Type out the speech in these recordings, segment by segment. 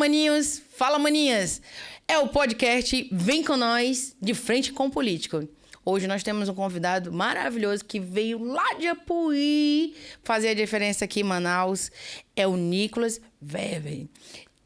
maninhos, fala maninhas. É o podcast Vem Com Nós, de Frente com o Político. Hoje nós temos um convidado maravilhoso que veio lá de Apuí fazer a diferença aqui em Manaus. É o Nicolas Weber.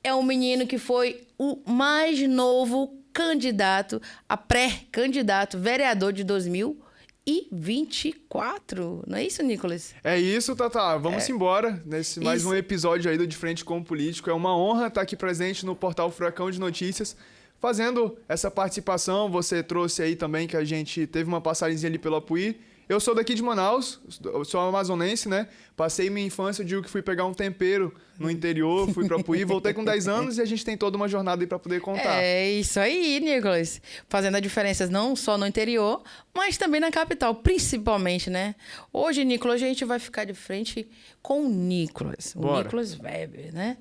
É um menino que foi o mais novo candidato, a pré-candidato vereador de 2024. Não é isso, Nicolas? É isso, Tatá. Vamos embora nesse mais um episódio aí do De Frente com o Político. É uma honra estar aqui presente no portal Furacão de Notícias, fazendo essa participação. Você trouxe aí também que a gente teve uma passagemzinha ali pelo Apuí. Eu sou daqui de Manaus, eu sou amazonense, né? Passei minha infância, eu digo que fui pegar um tempero no interior, fui para Apuí, voltei com 10 anos e a gente tem toda uma jornada aí para poder contar. É isso aí, Nicolas. Fazendo a diferença não só no interior, mas também na capital, principalmente, né? Hoje, Nicolas, a gente vai ficar de frente com o Nicolas. O Bora. Nicolas Weber, né?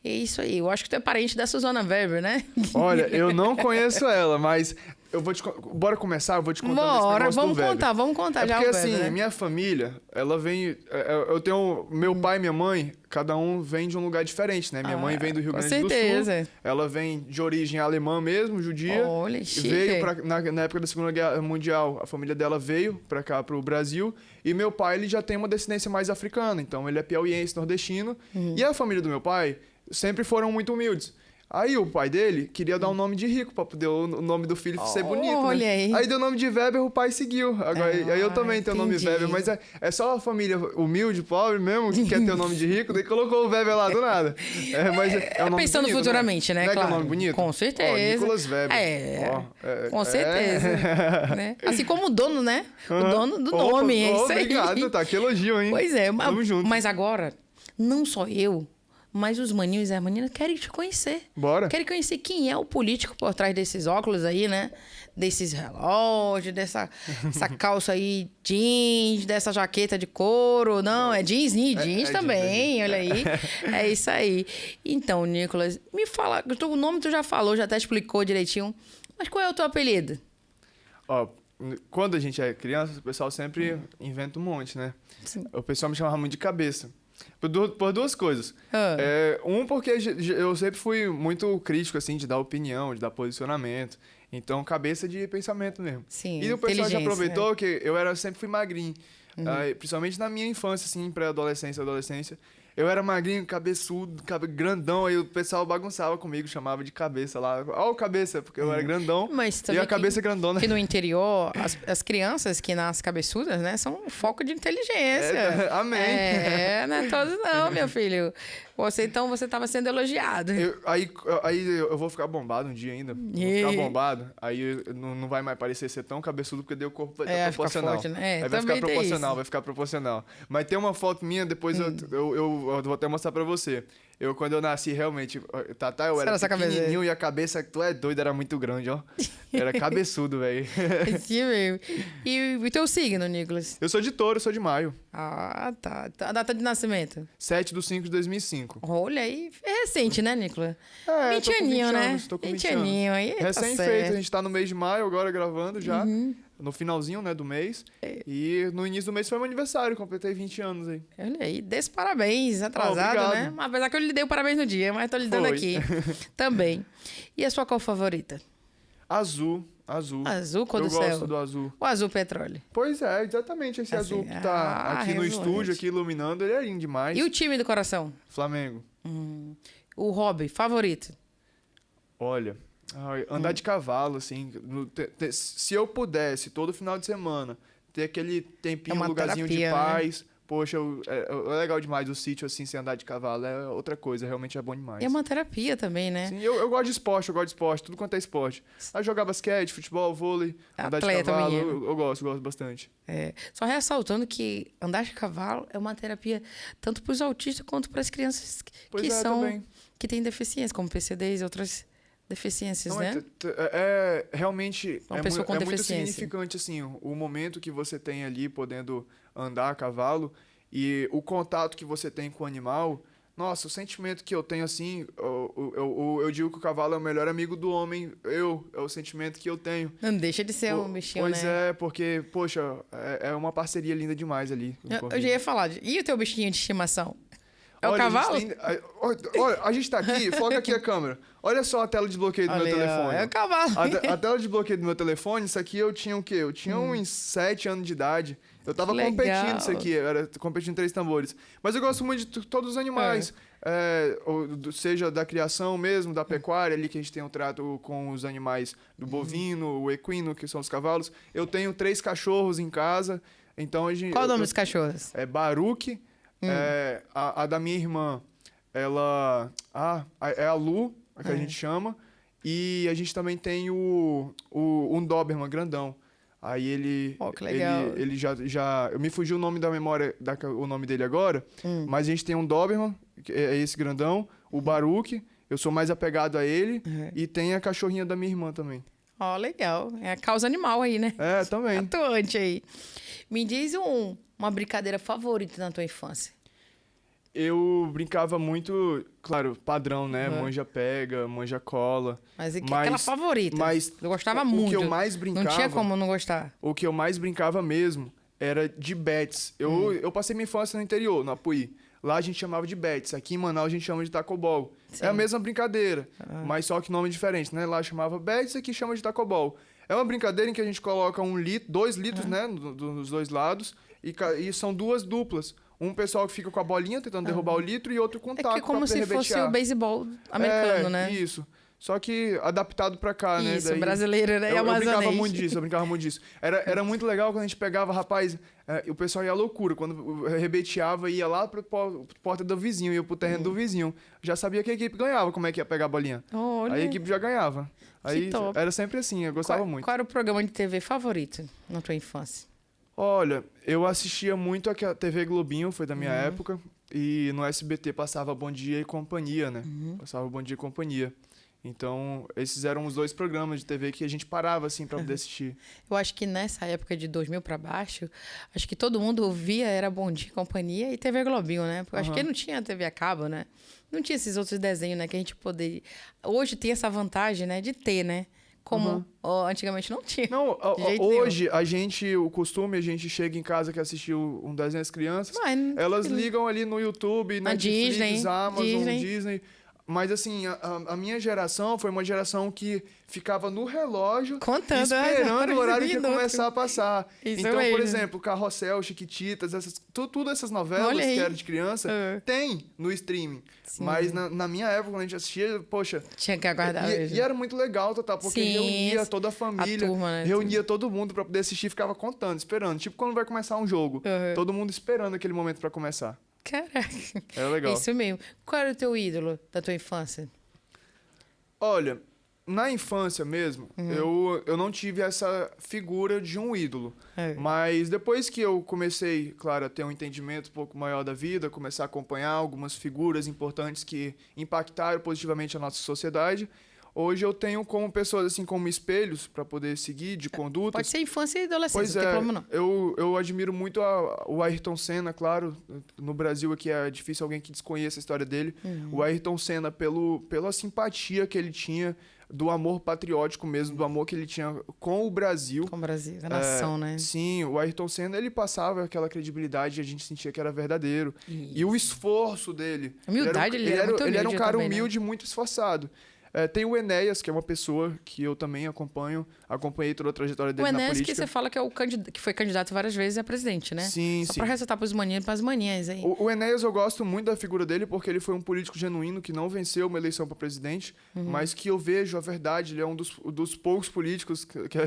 É isso aí. Eu acho que tu é parente da Suzana Weber, né? Olha, eu não conheço ela, mas eu vou bora começar, eu vou te contar desse negócio do Weber. Vamos contar já porque o assim, Weber, né? minha família, ela vem... Eu tenho meu pai e minha mãe, cada um vem de um lugar diferente, né? Minha mãe vem do Rio Grande do Sul. Ela vem de origem alemã mesmo, judia. Olha, chique. Veio na época da Segunda Guerra Mundial, a família dela veio pra cá, pro Brasil. E meu pai, ele já tem uma descendência mais africana. Então, ele é piauiense, nordestino. E a família do meu pai sempre foram muito humildes. Aí o pai dele queria dar um nome de rico pra poder o nome do filho ser bonito, olha né? aí. Aí deu o nome de Weber, o pai seguiu. Agora, aí eu também tenho o nome Weber, mas é só a família humilde, pobre mesmo, que quer ter o nome de rico, daí colocou o Weber lá do nada. Mas é um nome pensando bonito, futuramente, né? Não é Claro. que é um nome bonito? Com certeza. Nicolas Weber. Com certeza. Né? Assim como o dono, né? O dono do nome. É isso aí. Obrigado, tá? Que elogio, hein? Pois é. Tamo junto. Mas agora, não só eu, mas os maninhos e as meninas querem te conhecer. Bora. Querem conhecer quem é o político por trás desses óculos aí, né? Desses relógios, essa calça aí jeans, dessa jaqueta de couro. Não, é jeans, jeans também, olha aí. É isso aí. Então, Nicolas, me fala, o nome tu já falou, já até explicou direitinho, mas qual é o teu apelido? Ó, quando a gente é criança, o pessoal sempre inventa um monte, né? Sim. O pessoal me chamava muito de cabeça. Por duas coisas. Porque eu sempre fui muito crítico, assim, de dar opinião, de dar posicionamento. Então, cabeça de pensamento mesmo. Sim, e o pessoal já aproveitou que eu sempre fui magrinho. Principalmente na minha infância, assim, pré-adolescência, adolescência. Eu era magrinho, cabeçudo, grandão, aí o pessoal bagunçava comigo, chamava de cabeça lá. Ó o cabeça, porque eu era grandão e a cabeça grandona. Que no interior, as crianças que nascem cabeçudas, né, são um foco de inteligência. Amém. Não é todos não, meu filho. Você estava sendo elogiado. Aí eu vou ficar bombado um dia ainda. Vou ficar bombado. Aí não vai mais parecer ser tão cabeçudo, porque daí o corpo vai estar proporcional. Forte, né? Aí vai ficar proporcional. Mas tem uma foto minha, depois eu vou até mostrar pra você. Quando eu nasci, realmente, Tatá, eu era pequenininho e a cabeça, tu é doido, era muito grande, ó. Era cabeçudo, velho. Sim, mesmo. E o teu signo, Nicolas? Eu sou de Touro, eu sou de maio. Ah, tá. A data de nascimento? 7/5/2005. Olha aí, é recente, né, Nicolas? 20 aninho, né? Tô com 20 aninho, aí recém-feito, a gente tá no mês de maio, agora gravando já. No finalzinho, né, do mês. E no início do mês foi meu aniversário, completei 20 anos aí. Olha aí, desse parabéns, atrasado, né? Apesar que eu lhe dei o parabéns no dia, mas tô lhe dando aqui também. E a sua cor favorita? Azul. Azul, cor do céu? Eu gosto do azul. O azul petróleo? Pois é, exatamente esse azul que tá aqui no estúdio, aqui iluminando, ele é lindo demais. E o time do coração? Flamengo. O hobby favorito? Olha... andar de cavalo, assim, se eu pudesse, todo final de semana, ter aquele tempinho, um lugarzinho de paz, né? Poxa, é legal demais o sítio, assim, sem andar de cavalo, é outra coisa, realmente é bom demais. E é uma terapia também, né? Sim, eu gosto de esporte, tudo quanto é esporte. Jogar basquete, futebol, vôlei, andar de cavalo, eu gosto bastante. Só ressaltando que andar de cavalo é uma terapia tanto para os autistas quanto para as crianças que têm deficiência, como PCDs e outras deficiências, né? Realmente uma pessoa com muito significante, assim, o momento que você tem ali podendo andar a cavalo e o contato que você tem com o animal. Nossa, o sentimento que eu tenho, assim, eu digo que o cavalo é o melhor amigo do homem, é o sentimento que eu tenho. Não deixa de ser um bichinho, pois né? Porque, poxa, é uma parceria linda demais ali. Eu já ia falar, e o teu bichinho de estimação? É o cavalo? Olha, a gente tá aqui, foca aqui a câmera. Olha só a tela de bloqueio do meu telefone. É o cavalo. A tela de bloqueio do meu telefone, isso aqui eu tinha o quê? Eu tinha uns 7 anos de idade. Eu tava competindo isso aqui, era competindo 3 tambores. Mas eu gosto muito de todos os animais. Seja da criação mesmo, da pecuária, ali que a gente tem um trato com os animais do bovino, o equino, que são os cavalos. Eu tenho 3 cachorros em casa. Então a gente. Qual o nome dos cachorros? É Baruque. A da minha irmã, ela. É a Lu, que a gente chama. E a gente também tem um Doberman grandão. Aí ele. Oh, que legal. Ele já. Eu me fugiu o nome da memória, o nome dele agora. Mas a gente tem um Doberman, que é esse grandão. O Baruque, eu sou mais apegado a ele. E tem a cachorrinha da minha irmã também. Ó, legal. É a causa animal aí, né? É, também. Atuante aí. Me diz uma brincadeira favorita na tua infância. Eu brincava muito, claro, padrão, né? Manja-pega, manja-cola. Mas aquela favorita? Mas eu gostava muito. O que eu mais brincava... Não tinha como não gostar. O que eu mais brincava mesmo era de bets. Eu passei minha infância no interior, no Apuí. Lá a gente chamava de bets. Aqui em Manaus a gente chama de tacobol. É a mesma brincadeira, mas só que nome diferente, né? Lá chamava bets, aqui chama de tacobol. É uma brincadeira em que a gente coloca 2 litros, né? Dos 2 lados. E são 2 duplas. Um pessoal que fica com a bolinha tentando derrubar o litro e outro com taco pra como se fosse o beisebol americano, né? Isso. Só que adaptado pra cá, né? Isso, brasileiro, né? Eu brincava muito disso. Era muito legal quando a gente pegava, rapaz, o pessoal ia à loucura. Quando rebeteava, ia lá pra porta do vizinho, ia pro terreno do vizinho. Já sabia que a equipe ganhava, como é que ia pegar a bolinha. Olha. Aí a equipe já ganhava. Aí era sempre assim, eu gostava muito. Qual era o programa de TV favorito na tua infância? Olha, eu assistia muito a TV Globinho, foi da minha época. E no SBT passava Bom Dia e Companhia, né? Passava Bom Dia e Companhia. Então, esses eram os 2 programas de TV que a gente parava, assim, pra poder assistir. Eu acho que nessa época de 2000 pra baixo, acho que todo mundo ouvia, era Bom Dia e Companhia e TV Globinho, né? Porque acho que não tinha TV a cabo, né? Não tinha esses outros desenhos, né? Que a gente poderia... Hoje tem essa vantagem, né? De ter, né? Como antigamente não tinha. Não, hoje o costume, a gente chega em casa que assistiu um desenho das crianças, elas ligam ali no YouTube, na Netflix, Amazon, Disney. Mas assim, a minha geração foi uma geração que ficava no relógio contando, esperando o horário que ia começar a passar. Isso então, mesmo. por exemplo, Carrossel, Chiquititas, tudo essas novelas que eram de criança, tem no streaming. Sim. Mas na minha época, quando a gente assistia, poxa... Tinha que aguardar. E era muito legal, Tatá, porque reunia toda a família, turma, né? reunia todo mundo pra poder assistir e ficava contando, esperando. Tipo quando vai começar um jogo, todo mundo esperando aquele momento pra começar. Caraca. Era legal. Isso mesmo. Qual era o teu ídolo da tua infância? Olha, na infância mesmo, eu não tive essa figura de um ídolo. Mas depois que eu comecei, claro, a ter um entendimento um pouco maior da vida, começar a acompanhar algumas figuras importantes que impactaram positivamente a nossa sociedade, hoje eu tenho como pessoas, assim, como espelhos para poder seguir de conduta. Pode ser infância e adolescência, pois não tem problema não. Eu admiro muito o Ayrton Senna, claro. No Brasil aqui é difícil alguém que desconheça a história dele. O Ayrton Senna, pela simpatia que ele tinha, do amor patriótico mesmo, do amor que ele tinha com o Brasil. Com o Brasil, a nação, né? Sim, o Ayrton Senna, ele passava aquela credibilidade e a gente sentia que era verdadeiro. Isso. E o esforço dele. Humildade, ele era muito humilde. Ele era um cara também, humilde, né? muito esforçado. Tem o Enéas, que é uma pessoa que eu também acompanhei toda a trajetória dele na política. O Enéas que você fala que, que foi candidato várias vezes a presidente, né? Sim, Só pra ressaltar pras maninhas aí. O Enéas, eu gosto muito da figura dele porque ele foi um político genuíno que não venceu uma eleição para presidente, mas que eu vejo a verdade, ele é um dos poucos políticos que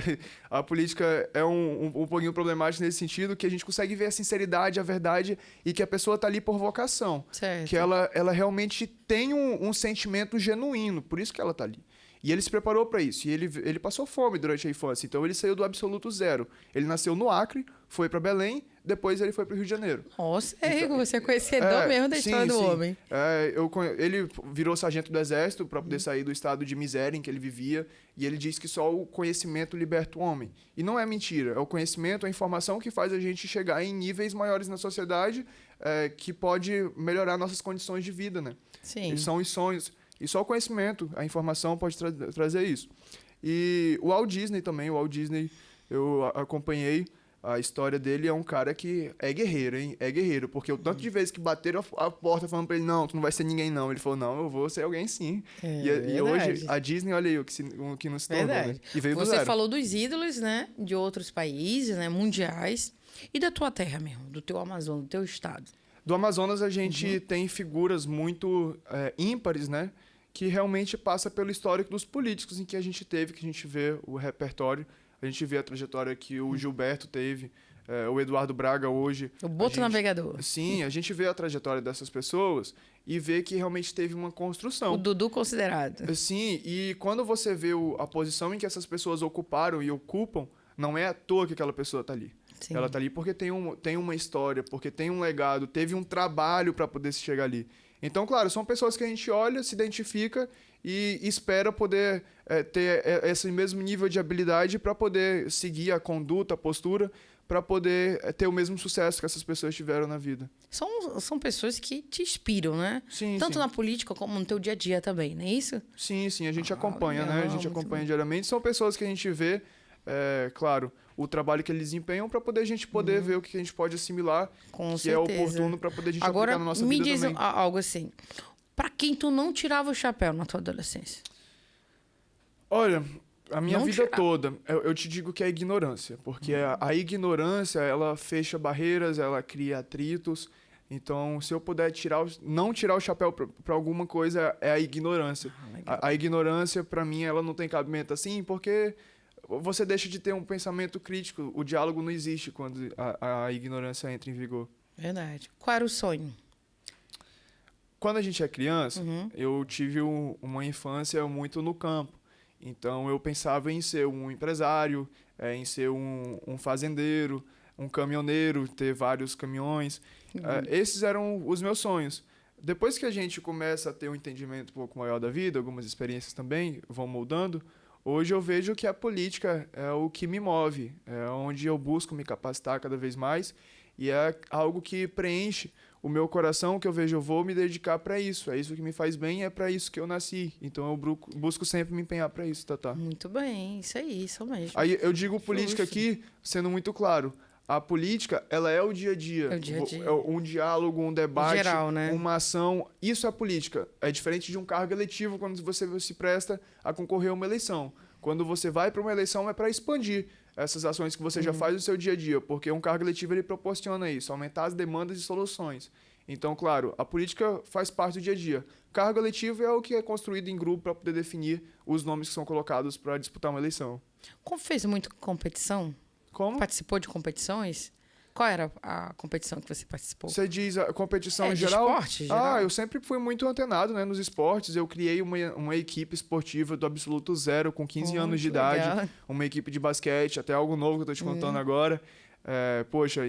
a política é um pouquinho problemática nesse sentido, que a gente consegue ver a sinceridade, a verdade e que a pessoa tá ali por vocação. Certo. Que ela realmente tem um sentimento genuíno, por isso que ela tá ali. E ele se preparou para isso. E ele passou fome durante a infância. Então ele saiu do absoluto zero. Ele nasceu no Acre, foi para Belém, depois ele foi para o Rio de Janeiro. Nossa, então, você é conhecedor mesmo da história do homem. Ele virou sargento do exército para poder sair do estado de miséria em que ele vivia. E ele diz que só o conhecimento liberta o homem. E não é mentira. É o conhecimento, a informação que faz a gente chegar em níveis maiores na sociedade que pode melhorar nossas condições de vida, né? Sim. E são os sonhos. E só o conhecimento, a informação pode trazer isso. E o Walt Disney também, eu acompanhei a história dele é um cara que é guerreiro, hein? É guerreiro, porque o tanto de vezes que bateram a porta falando pra ele, não, tu não vai ser ninguém não. Ele falou, não, eu vou ser alguém sim. E hoje, a Disney, olha aí o que não se tornou, né? E veio do Você zero. falou dos ídolos, né? De outros países, né? Mundiais. E da tua terra mesmo, do teu Amazonas, do teu estado. Do Amazonas, a gente tem figuras muito ímpares, né? Que realmente passa pelo histórico dos políticos em que a gente teve, que a gente vê o repertório, a gente vê a trajetória que o Gilberto teve, o Eduardo Braga hoje. O Boto Navegador. Sim, a gente vê a trajetória dessas pessoas e vê que realmente teve uma construção. O Dudu considerado. Sim, e quando você vê a posição em que essas pessoas ocuparam e ocupam, não é à toa que aquela pessoa está ali. Sim. Ela está ali porque tem uma história, porque tem um legado, teve um trabalho para poder se chegar ali. Então, claro, são pessoas que a gente olha, se identifica e espera poder ter esse mesmo nível de habilidade para poder seguir a conduta, a postura, para poder ter o mesmo sucesso que essas pessoas tiveram na vida. São pessoas que te inspiram, né? Sim, Tanto sim. na política como no teu dia a dia também, não é isso? Sim, sim, a gente acompanha, legal, né? A gente acompanha diariamente. São pessoas que a gente vê, claro, o trabalho que eles desempenham para poder a gente poder ver o que a gente pode assimilar, Com que certeza. é oportuno para poder a gente Agora, aplicar na nossa me vida diz também. algo assim. Pra quem tu não tirava o chapéu na tua adolescência? Olha, a minha Não vida tirar. toda, eu te digo que é a ignorância, porque a ignorância, ela fecha barreiras, ela cria atritos. Então, se eu puder não tirar o chapéu para alguma coisa, é a ignorância. Legal. A ignorância, para mim, ela não tem cabimento assim, porque você deixa de ter um pensamento crítico. O diálogo não existe quando a ignorância entra em vigor. Verdade. Qual era o sonho? Quando a gente é criança, eu tive uma infância muito no campo. Então, eu pensava em ser um empresário, em ser um fazendeiro, um caminhoneiro, ter vários caminhões. Esses eram os meus sonhos. Depois que a gente começa a ter um entendimento um pouco maior da vida, algumas experiências também vão moldando, hoje eu vejo que a política é o que me move, é onde eu busco me capacitar cada vez mais e é algo que preenche o meu coração, que eu vejo, eu vou me dedicar para isso. É isso que me faz bem, é para isso que eu nasci. Então eu busco sempre me empenhar para isso, Tatá. Muito bem, isso mesmo. Aí eu digo política Justo. aqui, sendo muito claro. A política, ela é o dia a dia. É o dia a dia. É um diálogo, um debate, Geral, né? uma ação. Isso é política. É diferente de um cargo eletivo quando você se presta a concorrer a uma eleição. Quando você vai para uma eleição é para expandir essas ações que você já faz no seu dia a dia, porque um cargo eletivo ele proporciona isso, aumentar as demandas e soluções. Então, claro, a política faz parte do dia a dia. Cargo eletivo é o que é construído em grupo para poder definir os nomes que são colocados para disputar uma eleição. Como fez muita competição? Como? Participou de competições? Qual era a competição que você participou? Você diz a competição em de geral? esporte, em geral. Eu sempre fui muito antenado, né, nos esportes. Eu criei uma equipe esportiva do absoluto zero, com 15 anos de que legal. idade. Uma equipe de basquete, até algo novo que eu tô te contando agora. Poxa,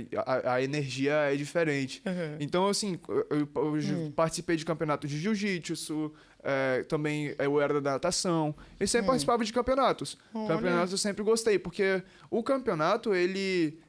a energia é diferente. Então, assim, eu participei de campeonato de jiu-jitsu, também eu era da natação. E sempre participava de campeonatos. Campeonatos eu sempre gostei, porque o campeonato, ele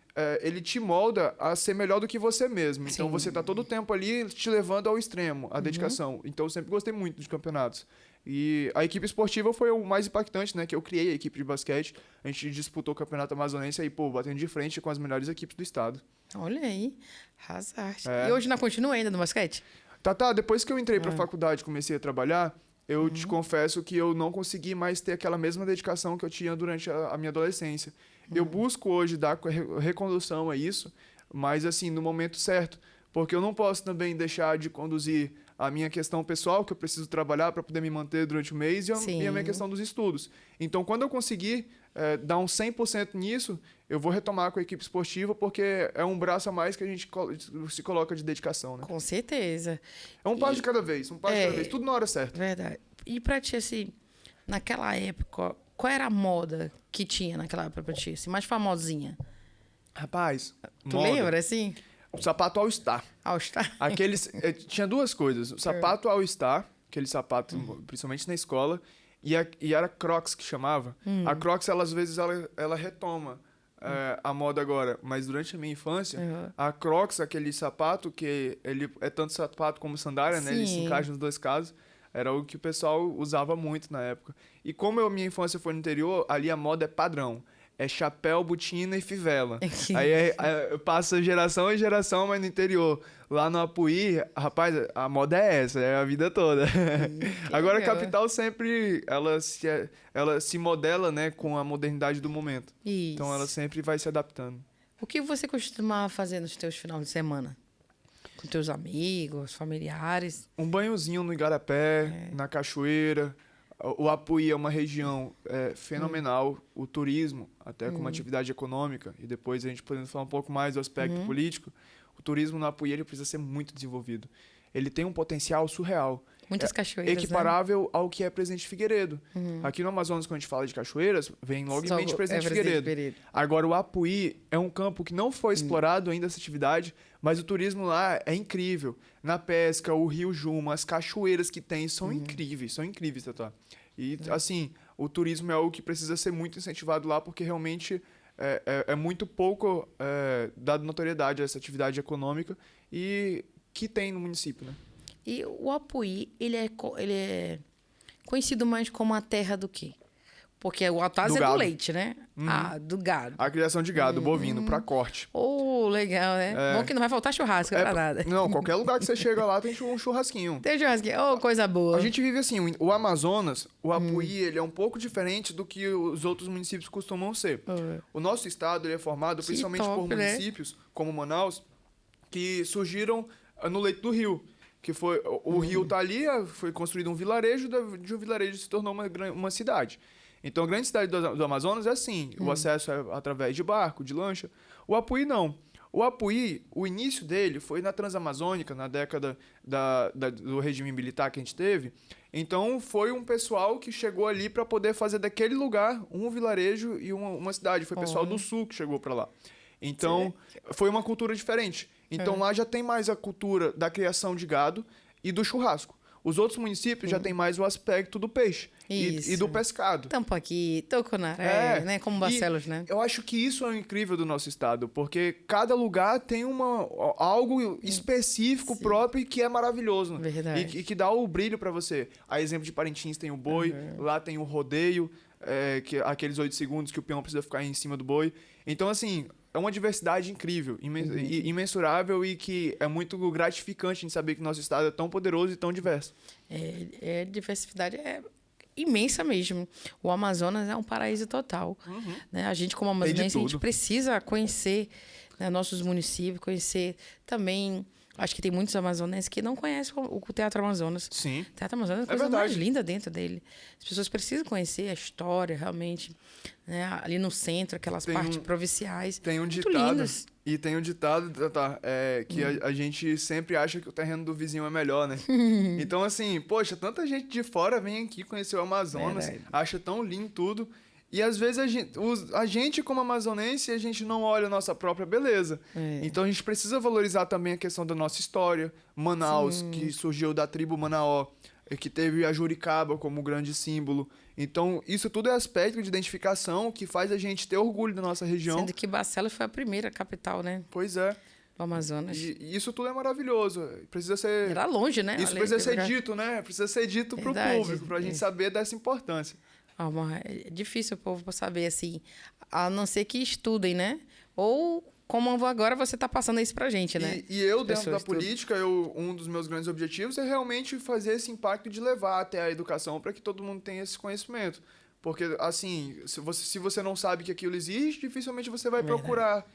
te molda a ser melhor do que você mesmo. Então, Sim. você tá todo o tempo ali te levando ao extremo, a dedicação. Então, eu sempre gostei muito de campeonatos. E a equipe esportiva foi o mais impactante, né? Que eu criei a equipe de basquete. A gente disputou o Campeonato Amazonense aí, batendo de frente com as melhores equipes do estado. Olha aí, arrasaste. E hoje não continua ainda no basquete? Tá, depois que eu entrei pra faculdade e comecei a trabalhar, eu te confesso que eu não consegui mais ter aquela mesma dedicação que eu tinha durante a minha adolescência. Eu busco hoje dar recondução a isso, mas assim, no momento certo. Porque eu não posso também deixar de conduzir a minha questão pessoal, que eu preciso trabalhar para poder me manter durante o mês, e a minha questão dos estudos. Então, quando eu conseguir dar um 100% nisso, eu vou retomar com a equipe esportiva, porque é um braço a mais que a gente se coloca de dedicação, né? Com certeza. É um passo de cada vez, tudo na hora certa. Verdade. E pra ti, assim, naquela época, qual era a moda que tinha naquela época pra ti? Assim, mais famosinha? Rapaz, Tu moda. lembra, assim? O sapato All Star. All Star? Aqueles, tinha duas coisas. O sapato All Star, aquele sapato, principalmente na escola, e era Crocs que chamava. A Crocs, às vezes, ela retoma a moda agora. Mas durante a minha infância, a Crocs, aquele sapato, que ele é tanto sapato como sandália, né? Ele se Sim. encaixa nos dois casos. Era o que o pessoal usava muito na época. E como minha infância foi no interior, ali a moda é padrão. é chapéu, botina e fivela. Aí passa geração em geração, mas no interior. Lá no Apuí, rapaz, a moda é essa, é a vida toda. Agora a capital sempre, ela se modela, né, com a modernidade do momento. Isso. Então ela sempre vai se adaptando. O que você costumava fazer nos teus finais de semana? Com teus amigos, familiares? Um banhozinho no Igarapé, na cachoeira. O Apuí é uma região fenomenal. O turismo, até como atividade econômica, e depois a gente podendo falar um pouco mais do aspecto político, o turismo no Apuí ele precisa ser muito desenvolvido. Ele tem um potencial surreal. Muitas cachoeiras, equiparável ao que é Presidente Figueiredo. Aqui no Amazonas, quando a gente fala de cachoeiras, vem logo em mente Presidente Figueiredo. Agora, o Apuí é um campo que não foi explorado ainda essa atividade, mas o turismo lá é incrível. Na pesca, o Rio Juma, as cachoeiras que tem são incríveis, Tatá. E, assim, o turismo é algo que precisa ser muito incentivado lá, porque realmente é muito pouco dado notoriedade a essa atividade econômica e que tem no município, né? E o Apuí, ele é conhecido mais como a terra do quê? Porque o Autazes é do leite, né? Do gado. A criação de gado bovino para corte. Legal, né? Bom que não vai faltar churrasco pra nada. Não, qualquer lugar que você chega lá tem um churrasquinho. Tem churrasquinho. Coisa boa. A gente vive assim, o Amazonas, o Apuí, ele é um pouco diferente do que os outros municípios costumam ser. O nosso estado ele é formado principalmente por municípios, como Manaus, que surgiram no leito do rio. Que foi, o rio tá ali, foi construído um vilarejo, de um vilarejo se tornou uma cidade. Então, a grande cidade do Amazonas é assim, o acesso é através de barco, de lancha. O Apuí não. O Apuí, o início dele foi na Transamazônica, na década do regime militar que a gente teve. Então, foi um pessoal que chegou ali para poder fazer daquele lugar um vilarejo e uma cidade. Foi o pessoal do sul que chegou para lá. Então, foi uma cultura diferente. Então, lá já tem mais a cultura da criação de gado e do churrasco. Os outros municípios já tem mais o aspecto do peixe e do pescado. Tampaqui, Tucunaré, né? Como Barcelos, né? Eu acho que isso é o incrível do nosso estado, porque cada lugar tem algo específico próprio e que é maravilhoso. Verdade. E que dá o brilho para você. A exemplo de Parintins tem o boi, lá tem o rodeio, que aqueles 8 segundos que o peão precisa ficar em cima do boi. Então, assim, é uma diversidade incrível, imensurável e que é muito gratificante de saber que nosso estado é tão poderoso e tão diverso. Diversidade é imensa mesmo. O Amazonas é um paraíso total. Né? A gente, como amazonense, a gente precisa conhecer, né, nossos municípios, conhecer também. Acho que tem muitos amazonenses que não conhecem o Teatro Amazonas. Sim. O Teatro Amazonas é a coisa mais linda dentro dele. As pessoas precisam conhecer a história, realmente. Né? Ali no centro, aquelas partes provinciais. Tem um muito ditado. Lindas. E tem um ditado, que a gente sempre acha que o terreno do vizinho é melhor, né? Então, assim, poxa, tanta gente de fora vem aqui conhecer o Amazonas, acha tão lindo tudo. E às vezes a gente como amazonense, a gente não olha a nossa própria beleza. Então a gente precisa valorizar também a questão da nossa história. Manaus, que surgiu da tribo Manaó, que teve a Juricaba como grande símbolo. Então isso tudo é aspecto de identificação que faz a gente ter orgulho da nossa região. Sendo que Barcelos foi a primeira capital, né? Pois é. Do Amazonas. E isso tudo é maravilhoso. Precisa ser... Era longe, né? Isso precisa ser dito, né? Precisa ser dito pro público, pra gente saber dessa importância. É difícil o povo saber, assim, a não ser que estudem, né? Ou, como agora você está passando isso pra gente, né? E eu, dentro da política, um dos meus grandes objetivos é realmente fazer esse impacto de levar até a educação para que todo mundo tenha esse conhecimento. Porque, assim, se você não sabe que aquilo existe, dificilmente você vai procurar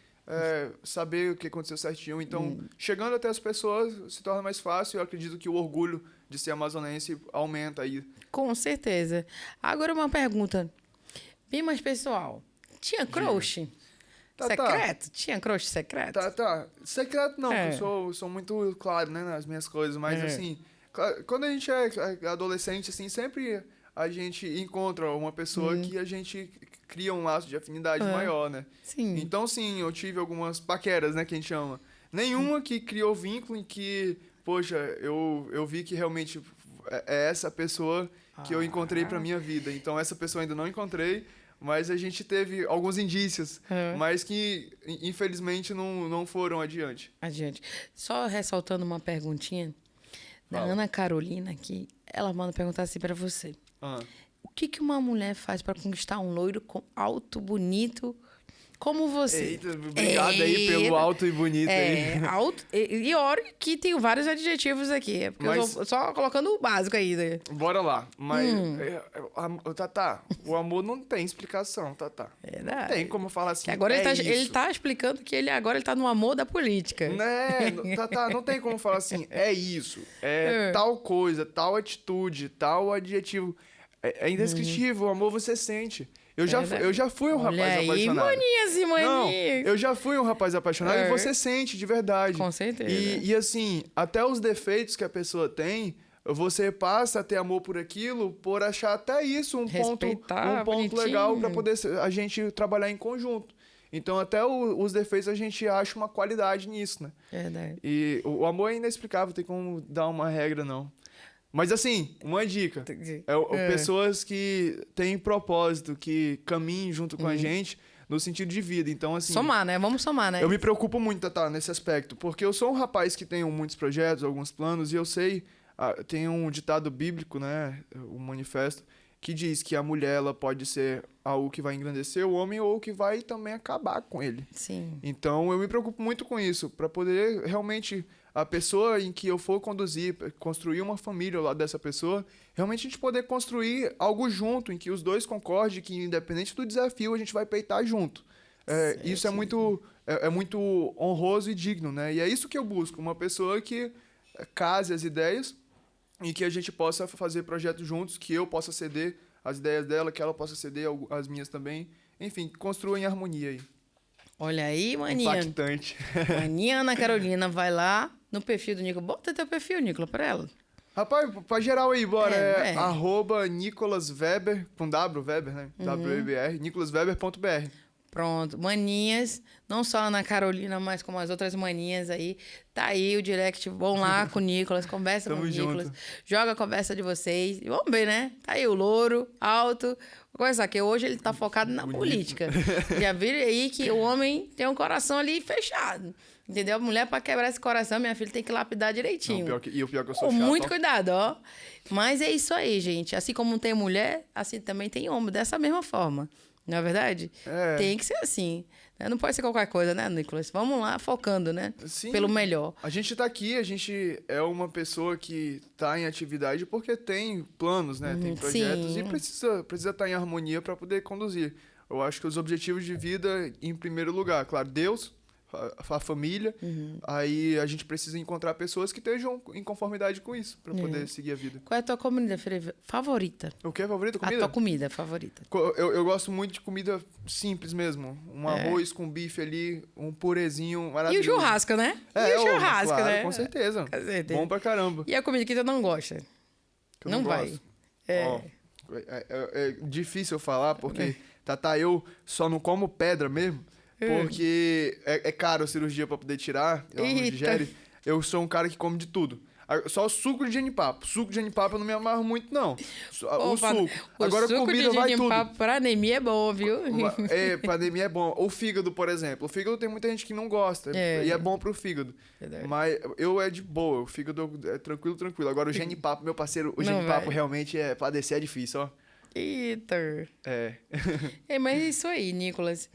saber o que aconteceu certinho. Então, chegando até as pessoas, se torna mais fácil. Eu acredito que o orgulho de ser amazonense aumenta aí. Com certeza. Agora uma pergunta bem mais pessoal. Tinha crush secreto? Tinha crush secreto? Secreto não, porque eu sou muito claro, né, nas minhas coisas. Mas, assim, quando a gente é adolescente, assim, sempre a gente encontra uma pessoa que a gente cria um laço de afinidade maior, né? Sim. Então, sim, eu tive algumas paqueras, né, que a gente chama. Nenhuma que criou vínculo em que, poxa, eu vi que realmente é essa pessoa que eu encontrei pra minha vida. Então, essa pessoa ainda não encontrei, mas a gente teve alguns indícios, mas que, infelizmente, não foram adiante. Só ressaltando uma perguntinha da Ana Carolina aqui. Ela manda perguntar assim pra você. O que uma mulher faz para conquistar um loiro alto, bonito, como você? Eita, obrigado aí pelo alto e bonito aí. Alto. E olha que tem vários adjetivos aqui. Porque eu tô só colocando o básico aí. Né? Bora lá. Mas, Tatá, o amor não tem explicação, Tatá. Verdade. Não tem como falar assim. Que agora ele tá explicando que agora ele tá no amor da política. Né? Tatá, não tem como falar assim, é isso. É tal coisa, tal atitude, tal adjetivo. É indescritível, o amor você sente. Eu já fui um rapaz apaixonado. Manias e manias. Não, eu já fui um rapaz apaixonado e você sente de verdade. Com certeza. E assim, até os defeitos que a pessoa tem, você passa a ter amor por aquilo, por achar até isso um ponto legal para poder a gente trabalhar em conjunto. Então, até os defeitos a gente acha uma qualidade nisso, né? Verdade. E o amor é inexplicável, não tem como dar uma regra, não. Mas assim, uma dica. Pessoas que têm propósito, que caminhem junto com a gente no sentido de vida. Então, assim... Somar, né? Vamos somar, né? Eu me preocupo muito, Tatá, nesse aspecto. Porque eu sou um rapaz que tem muitos projetos, alguns planos, e eu sei... tem um ditado bíblico, né? O manifesto, que diz que a mulher ela pode ser algo que vai engrandecer o homem ou que vai também acabar com ele. Sim. Então, eu me preocupo muito com isso, para poder realmente... A pessoa em que eu for conduzir, construir uma família ao lado dessa pessoa, realmente a gente poder construir algo junto, em que os dois concordem que, independente do desafio, a gente vai peitar junto. Isso é muito honroso e digno, né? E é isso que eu busco, uma pessoa que case as ideias e que a gente possa fazer projetos juntos, que eu possa ceder as ideias dela, que ela possa ceder as minhas também. Enfim, construa em harmonia aí. Olha aí, maninha. Impactante. Maninha Ana Carolina, vai lá no perfil do Nicolas. Bota teu perfil, Nicolas, pra ela. Rapaz, pra geral aí, bora. @ Nicolas Weber, com W, Weber, né? W-E-B-R, nicolasweber.br. Pronto. Maninhas, não só a Ana Carolina, mas como as outras maninhas aí. Tá aí o direct, vão lá com o Nicolas, conversa com o Nicolas. Joga a conversa de vocês. E vamos ver, né? Tá aí o louro, alto. Vou conversar, que hoje ele tá focado na política. Já viram aí que o homem tem um coração ali fechado. Entendeu? A mulher, pra quebrar esse coração, minha filha, tem que lapidar direitinho. Não, o pior que eu sou com chato. Muito cuidado, ó. Mas é isso aí, gente. Assim como tem mulher, assim também tem homem, dessa mesma forma. Não é verdade? Tem que ser assim. Não pode ser qualquer coisa, né, Nicolas? Vamos lá, focando, né? Sim. Pelo melhor. A gente tá aqui, a gente é uma pessoa que tá em atividade porque tem planos, né? Tem projetos. Sim. E precisa estar em harmonia para poder conduzir. Eu acho que os objetivos de vida, em primeiro lugar, claro, Deus, a família. Aí a gente precisa encontrar pessoas que estejam em conformidade com isso para poder seguir a vida. Qual é a tua comida favorita? O que é favorita? Comida? A tua comida favorita. Eu gosto muito de comida simples mesmo. Um arroz com bife ali, um purezinho maravilhoso. E o churrasco, né? E o churrasco, claro, né? Com certeza. Bom pra caramba. E a comida que tu não gosta? Que eu não vai. É difícil eu falar, porque, Tatá, eu só não como pedra mesmo. Porque é caro a cirurgia pra poder tirar, ela não digere. Eu sou um cara que come de tudo. Só suco de genipapo. Suco de genipapo eu não me amarro muito, não. O suco. Agora suco comida de vai genipapo tudo. Pra anemia é bom, viu? Pra anemia é bom. O fígado, por exemplo. O fígado tem muita gente que não gosta. E é bom pro fígado. Verdade. Mas eu é de boa. O fígado é tranquilo. Agora o genipapo, meu parceiro, o genipapo realmente pra descer é difícil, ó. Eita. Mas é isso aí, Nicolas.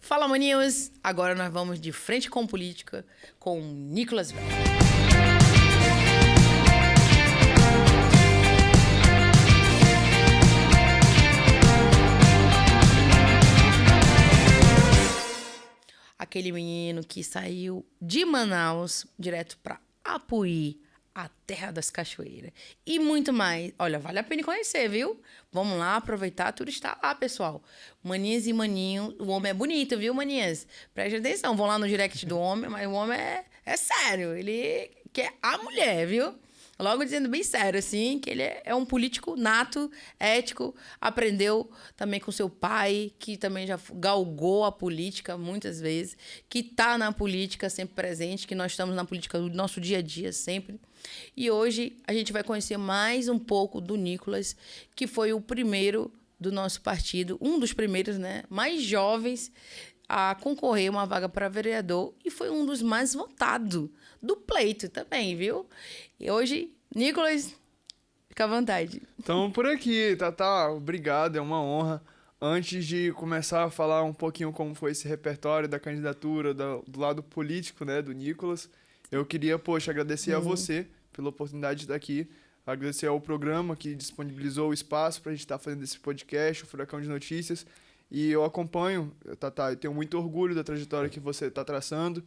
Fala, maninhos! Agora nós vamos de frente com política com Nicolas Weber. Aquele menino que saiu de Manaus direto para Apuí, a terra das cachoeiras. E muito mais. Olha, vale a pena conhecer, viu? Vamos lá, aproveitar, tudo está lá, pessoal. Maninhas e maninhos. O homem é bonito, viu, maninhas? Preste atenção, vão lá no direct do homem, mas o homem é sério. Ele quer a mulher, viu? Logo dizendo bem sério, assim, que ele é um político nato, ético, aprendeu também com seu pai, que também já galgou a política muitas vezes, que está na política sempre presente, que nós estamos na política do nosso dia a dia sempre. E hoje a gente vai conhecer mais um pouco do Nicolas, que foi o primeiro do nosso partido, um dos primeiros, né, mais jovens a concorrer uma vaga para vereador e foi um dos mais votados do pleito também, viu? E hoje, Nicolas, fica à vontade. Então, por aqui, Tatá, obrigado, é uma honra. Antes de começar a falar um pouquinho como foi esse repertório da candidatura, do lado político, né, do Nicolas, eu queria, poxa, agradecer a você pela oportunidade de estar aqui, agradecer ao programa que disponibilizou o espaço para a gente estar fazendo esse podcast, o Furacão de Notícias, e eu acompanho, Tatá, eu tenho muito orgulho da trajetória que você está traçando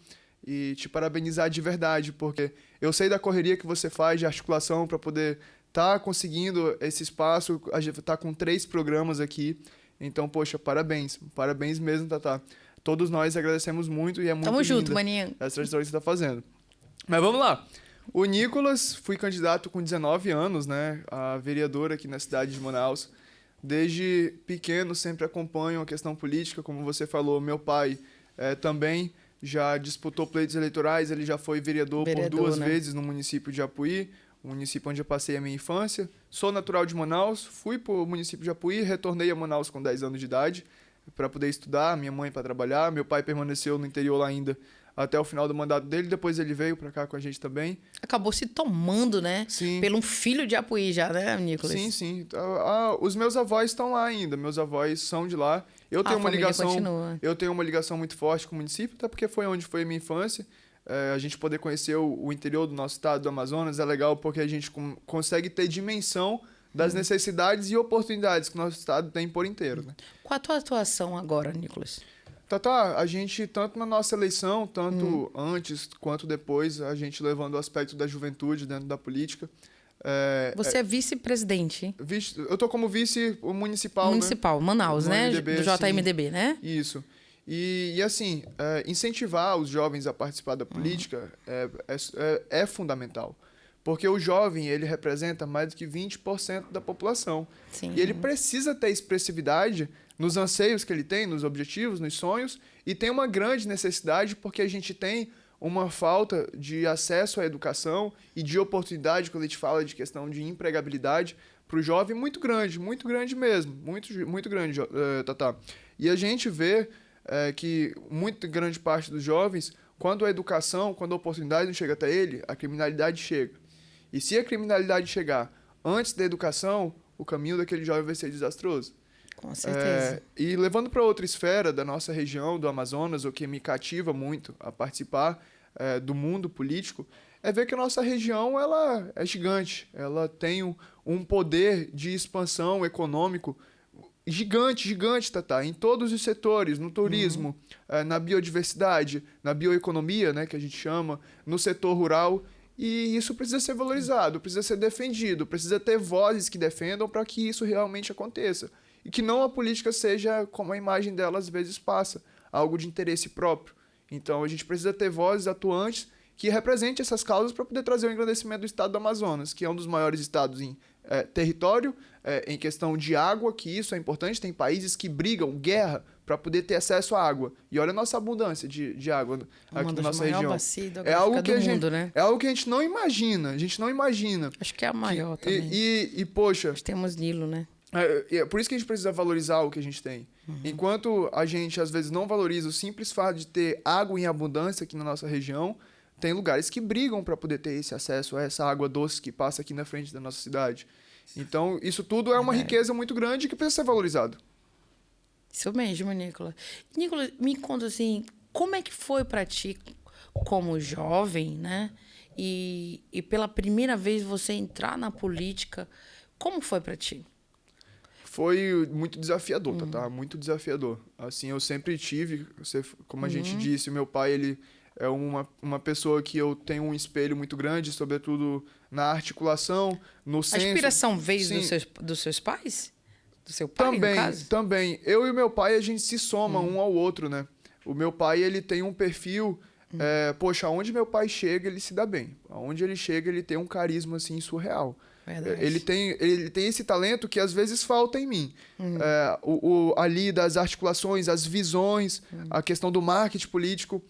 e te parabenizar de verdade, porque eu sei da correria que você faz de articulação para poder estar conseguindo esse espaço, a gente está com 3 programas aqui. Então, poxa, parabéns. Parabéns mesmo, Tatá. Todos nós agradecemos muito e é muito Tamo junto, linda maninho. essa trajetória que você está fazendo. Mas vamos lá. O Nicolas, fui candidato com 19 anos, né? A vereador aqui na cidade de Manaus. Desde pequeno sempre acompanho a questão política, como você falou. Meu pai também já disputou pleitos eleitorais, ele já foi vereador por 2 vezes no município de Apuí, o município onde eu passei a minha infância. Sou natural de Manaus, fui para o município de Apuí, retornei a Manaus com 10 anos de idade para poder estudar, minha mãe para trabalhar. Meu pai permaneceu no interior lá ainda até o final do mandato dele, depois ele veio para cá com a gente também. Acabou se tomando, né? Sim. Pelo um filho de Apuí já, né, Nicolas? Sim, sim. Os meus avós estão lá ainda, meus avós são de lá. Eu tenho uma ligação muito forte com o município, até porque foi onde foi a minha infância. A gente poder conhecer o interior do nosso estado, do Amazonas, é legal porque a gente consegue ter dimensão das necessidades e oportunidades que o nosso estado tem por inteiro. Né? Qual a tua atuação agora, Nicolas? Tatá, a gente, tanto na nossa eleição, tanto antes quanto depois, a gente levando o aspecto da juventude dentro da política. Você é vice-presidente? Eu tô como vice municipal, Municipal, né? Manaus, né? MDB, do JMDB, né? Isso. E assim, incentivar os jovens a participar da política é fundamental. Porque o jovem, ele representa mais do que 20% da população. Sim. E ele precisa ter expressividade nos anseios que ele tem, nos objetivos, nos sonhos, e tem uma grande necessidade porque a gente tem uma falta de acesso à educação e de oportunidade, quando a gente fala de questão de empregabilidade, para o jovem muito grande mesmo, muito grande, Tatá. E a gente vê que muito grande parte dos jovens, quando a educação, quando a oportunidade não chega até ele, a criminalidade chega. E se a criminalidade chegar antes da educação, o caminho daquele jovem vai ser desastroso. Com certeza. E levando para outra esfera da nossa região, do Amazonas, o que me cativa muito a participar do mundo político, é ver que a nossa região ela é gigante. Ela tem um poder de expansão econômico gigante, Tatá, em todos os setores, no turismo, na biodiversidade, na bioeconomia, né, que a gente chama, no setor rural. E isso precisa ser valorizado, precisa ser defendido, precisa ter vozes que defendam para que isso realmente aconteça. E que não a política seja como a imagem dela às vezes passa, algo de interesse próprio. Então a gente precisa ter vozes atuantes que representem essas causas para poder trazer o engrandecimento do estado do Amazonas, que é um dos maiores estados em território, em questão de água, que isso é importante. Tem países que brigam, guerra, para poder ter acesso à água. E olha a nossa abundância de água aqui na nossa região. É algo que é algo que a gente não imagina. A gente não imagina. Acho que é a maior também. Poxa... Nós temos Nilo, né? É por isso que a gente precisa valorizar o que a gente tem. Enquanto a gente, às vezes, não valoriza o simples fato de ter água em abundância aqui na nossa região, tem lugares que brigam para poder ter esse acesso a essa água doce que passa aqui na frente da nossa cidade. Então, isso tudo é uma riqueza muito grande que precisa ser valorizado. Isso mesmo, Nicolas. Nicolas, me conta assim, como é que foi para ti, como jovem, né? E pela primeira vez você entrar na política, como foi para ti? Foi muito desafiador, tá? Muito desafiador. Assim, eu sempre tive, como a gente disse, o meu pai, ele é uma pessoa que eu tenho um espelho muito grande, sobretudo na articulação, no senso. A inspiração veio dos seus pais? Do seu pai, também, no caso? Também. Eu e o meu pai, a gente se soma um ao outro, né? O meu pai, ele tem um perfil... poxa, aonde meu pai chega, ele se dá bem. Aonde ele chega, ele tem um carisma, assim, surreal. Verdade. Ele tem esse talento que às vezes falta em mim. Ali das articulações, as visões, a questão do marketing político.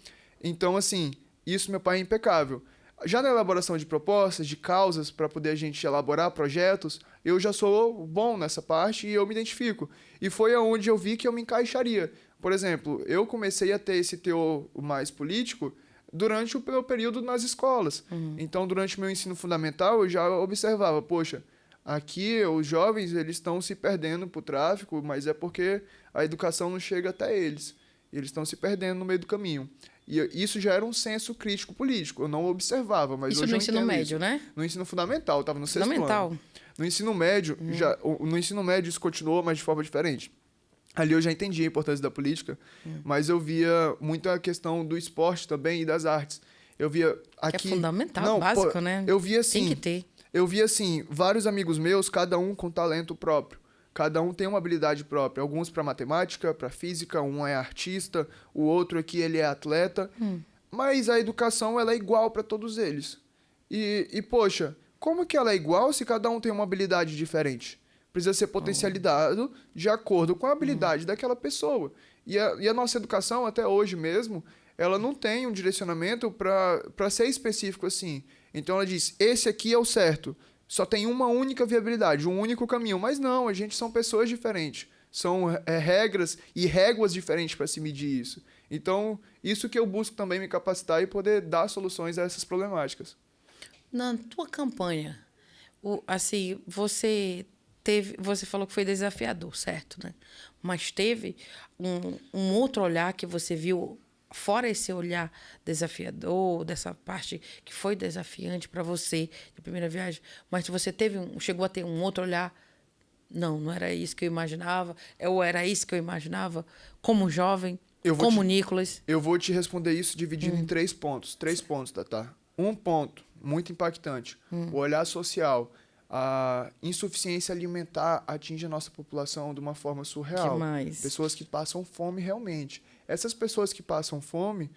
Então, assim, isso meu pai é impecável. Já na elaboração de propostas, de causas, para poder a gente elaborar projetos, eu já sou bom nessa parte e eu me identifico. E foi aonde eu vi que eu me encaixaria. Por exemplo, eu comecei a ter esse teor mais político durante o meu período nas escolas. Então, durante o meu ensino fundamental, eu já observava, poxa, Aqui, os jovens, eles estão se perdendo pro tráfico, mas é porque a educação não chega até eles. Eles estão se perdendo no meio do caminho. E isso já era um senso crítico político. Eu não observava, mas Isso hoje no eu ensino entendo médio, isso. né? No ensino fundamental, estava no sexto Fundamental. ano. No ensino médio, no ensino médio isso continuou, mas de forma diferente. Ali eu já entendi a importância da política, mas eu via muito a questão do esporte também e das artes. Eu via aqui... Que é fundamental, básico, né? Eu via assim... Tem que ter. Eu vi, assim, vários amigos meus, cada um com talento próprio. Cada um tem uma habilidade própria. Alguns para matemática, para física, um é artista, o outro aqui ele é atleta. Mas a educação ela é igual para todos eles. Poxa, como que ela é igual se cada um tem uma habilidade diferente? Precisa ser potencializado de acordo com a habilidade daquela pessoa. E a nossa educação, até hoje mesmo, ela não tem um direcionamento para ser específico assim. Então ela diz, esse aqui é o certo. Só tem uma única viabilidade, um único caminho. Mas não, a gente são pessoas diferentes. São regras e réguas diferentes para se medir isso. Então, isso que eu busco também me capacitar e poder dar soluções a essas problemáticas. Na tua campanha, assim, você falou que foi desafiador, certo, né? Mas teve um outro olhar que você viu, fora esse olhar desafiador, dessa parte que foi desafiante para você de primeira viagem, mas você chegou a ter um outro olhar? Não era isso que eu imaginava, ou era isso que eu imaginava, como jovem, como Nicolas? Eu vou te responder isso dividindo em 3 pontos. 3 pontos, Tatá. Um ponto muito impactante, o olhar social. A insuficiência alimentar atinge a nossa população de uma forma surreal. Demais. Pessoas que passam fome realmente. Essas pessoas que passam fome,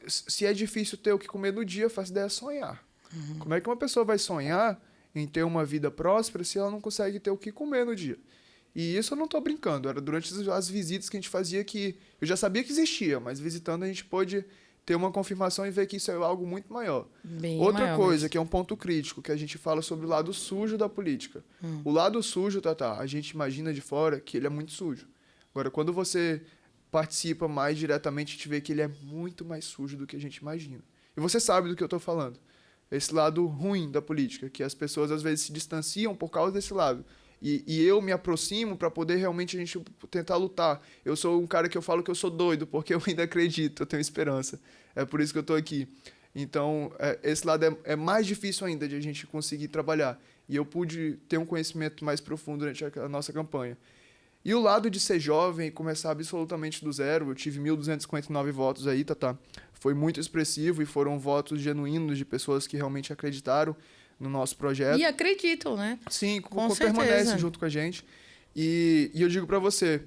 se é difícil ter o que comer no dia, faz ideia sonhar. Como é que uma pessoa vai sonhar em ter uma vida próspera se ela não consegue ter o que comer no dia? E isso eu não estou brincando, era durante as visitas que a gente fazia que eu já sabia que existia, mas visitando a gente pôde ter uma confirmação e ver que isso é algo muito maior. Bem Outra maior coisa, mesmo. que é um ponto crítico, que a gente fala sobre o lado sujo da política. O lado sujo, a gente imagina de fora que ele é muito sujo. Agora, quando você participa mais diretamente, a gente vê que ele é muito mais sujo do que a gente imagina. E você sabe do que eu estou falando. Esse lado ruim da política, que as pessoas às vezes se distanciam por causa desse lado. E eu me aproximo para poder realmente a gente tentar lutar. Eu sou um cara que eu falo que eu sou doido, porque eu ainda acredito, eu tenho esperança. É por isso que eu estou aqui. Então, esse lado é mais difícil ainda de a gente conseguir trabalhar. E eu pude ter um conhecimento mais profundo durante a nossa campanha. E o lado de ser jovem e começar absolutamente do zero, eu tive 1.259 votos aí, Tatá. Foi muito expressivo e foram votos genuínos de pessoas que realmente acreditaram no nosso projeto. E acreditam, né? Sim, Com permanece certeza. junto com a gente. E eu digo para você,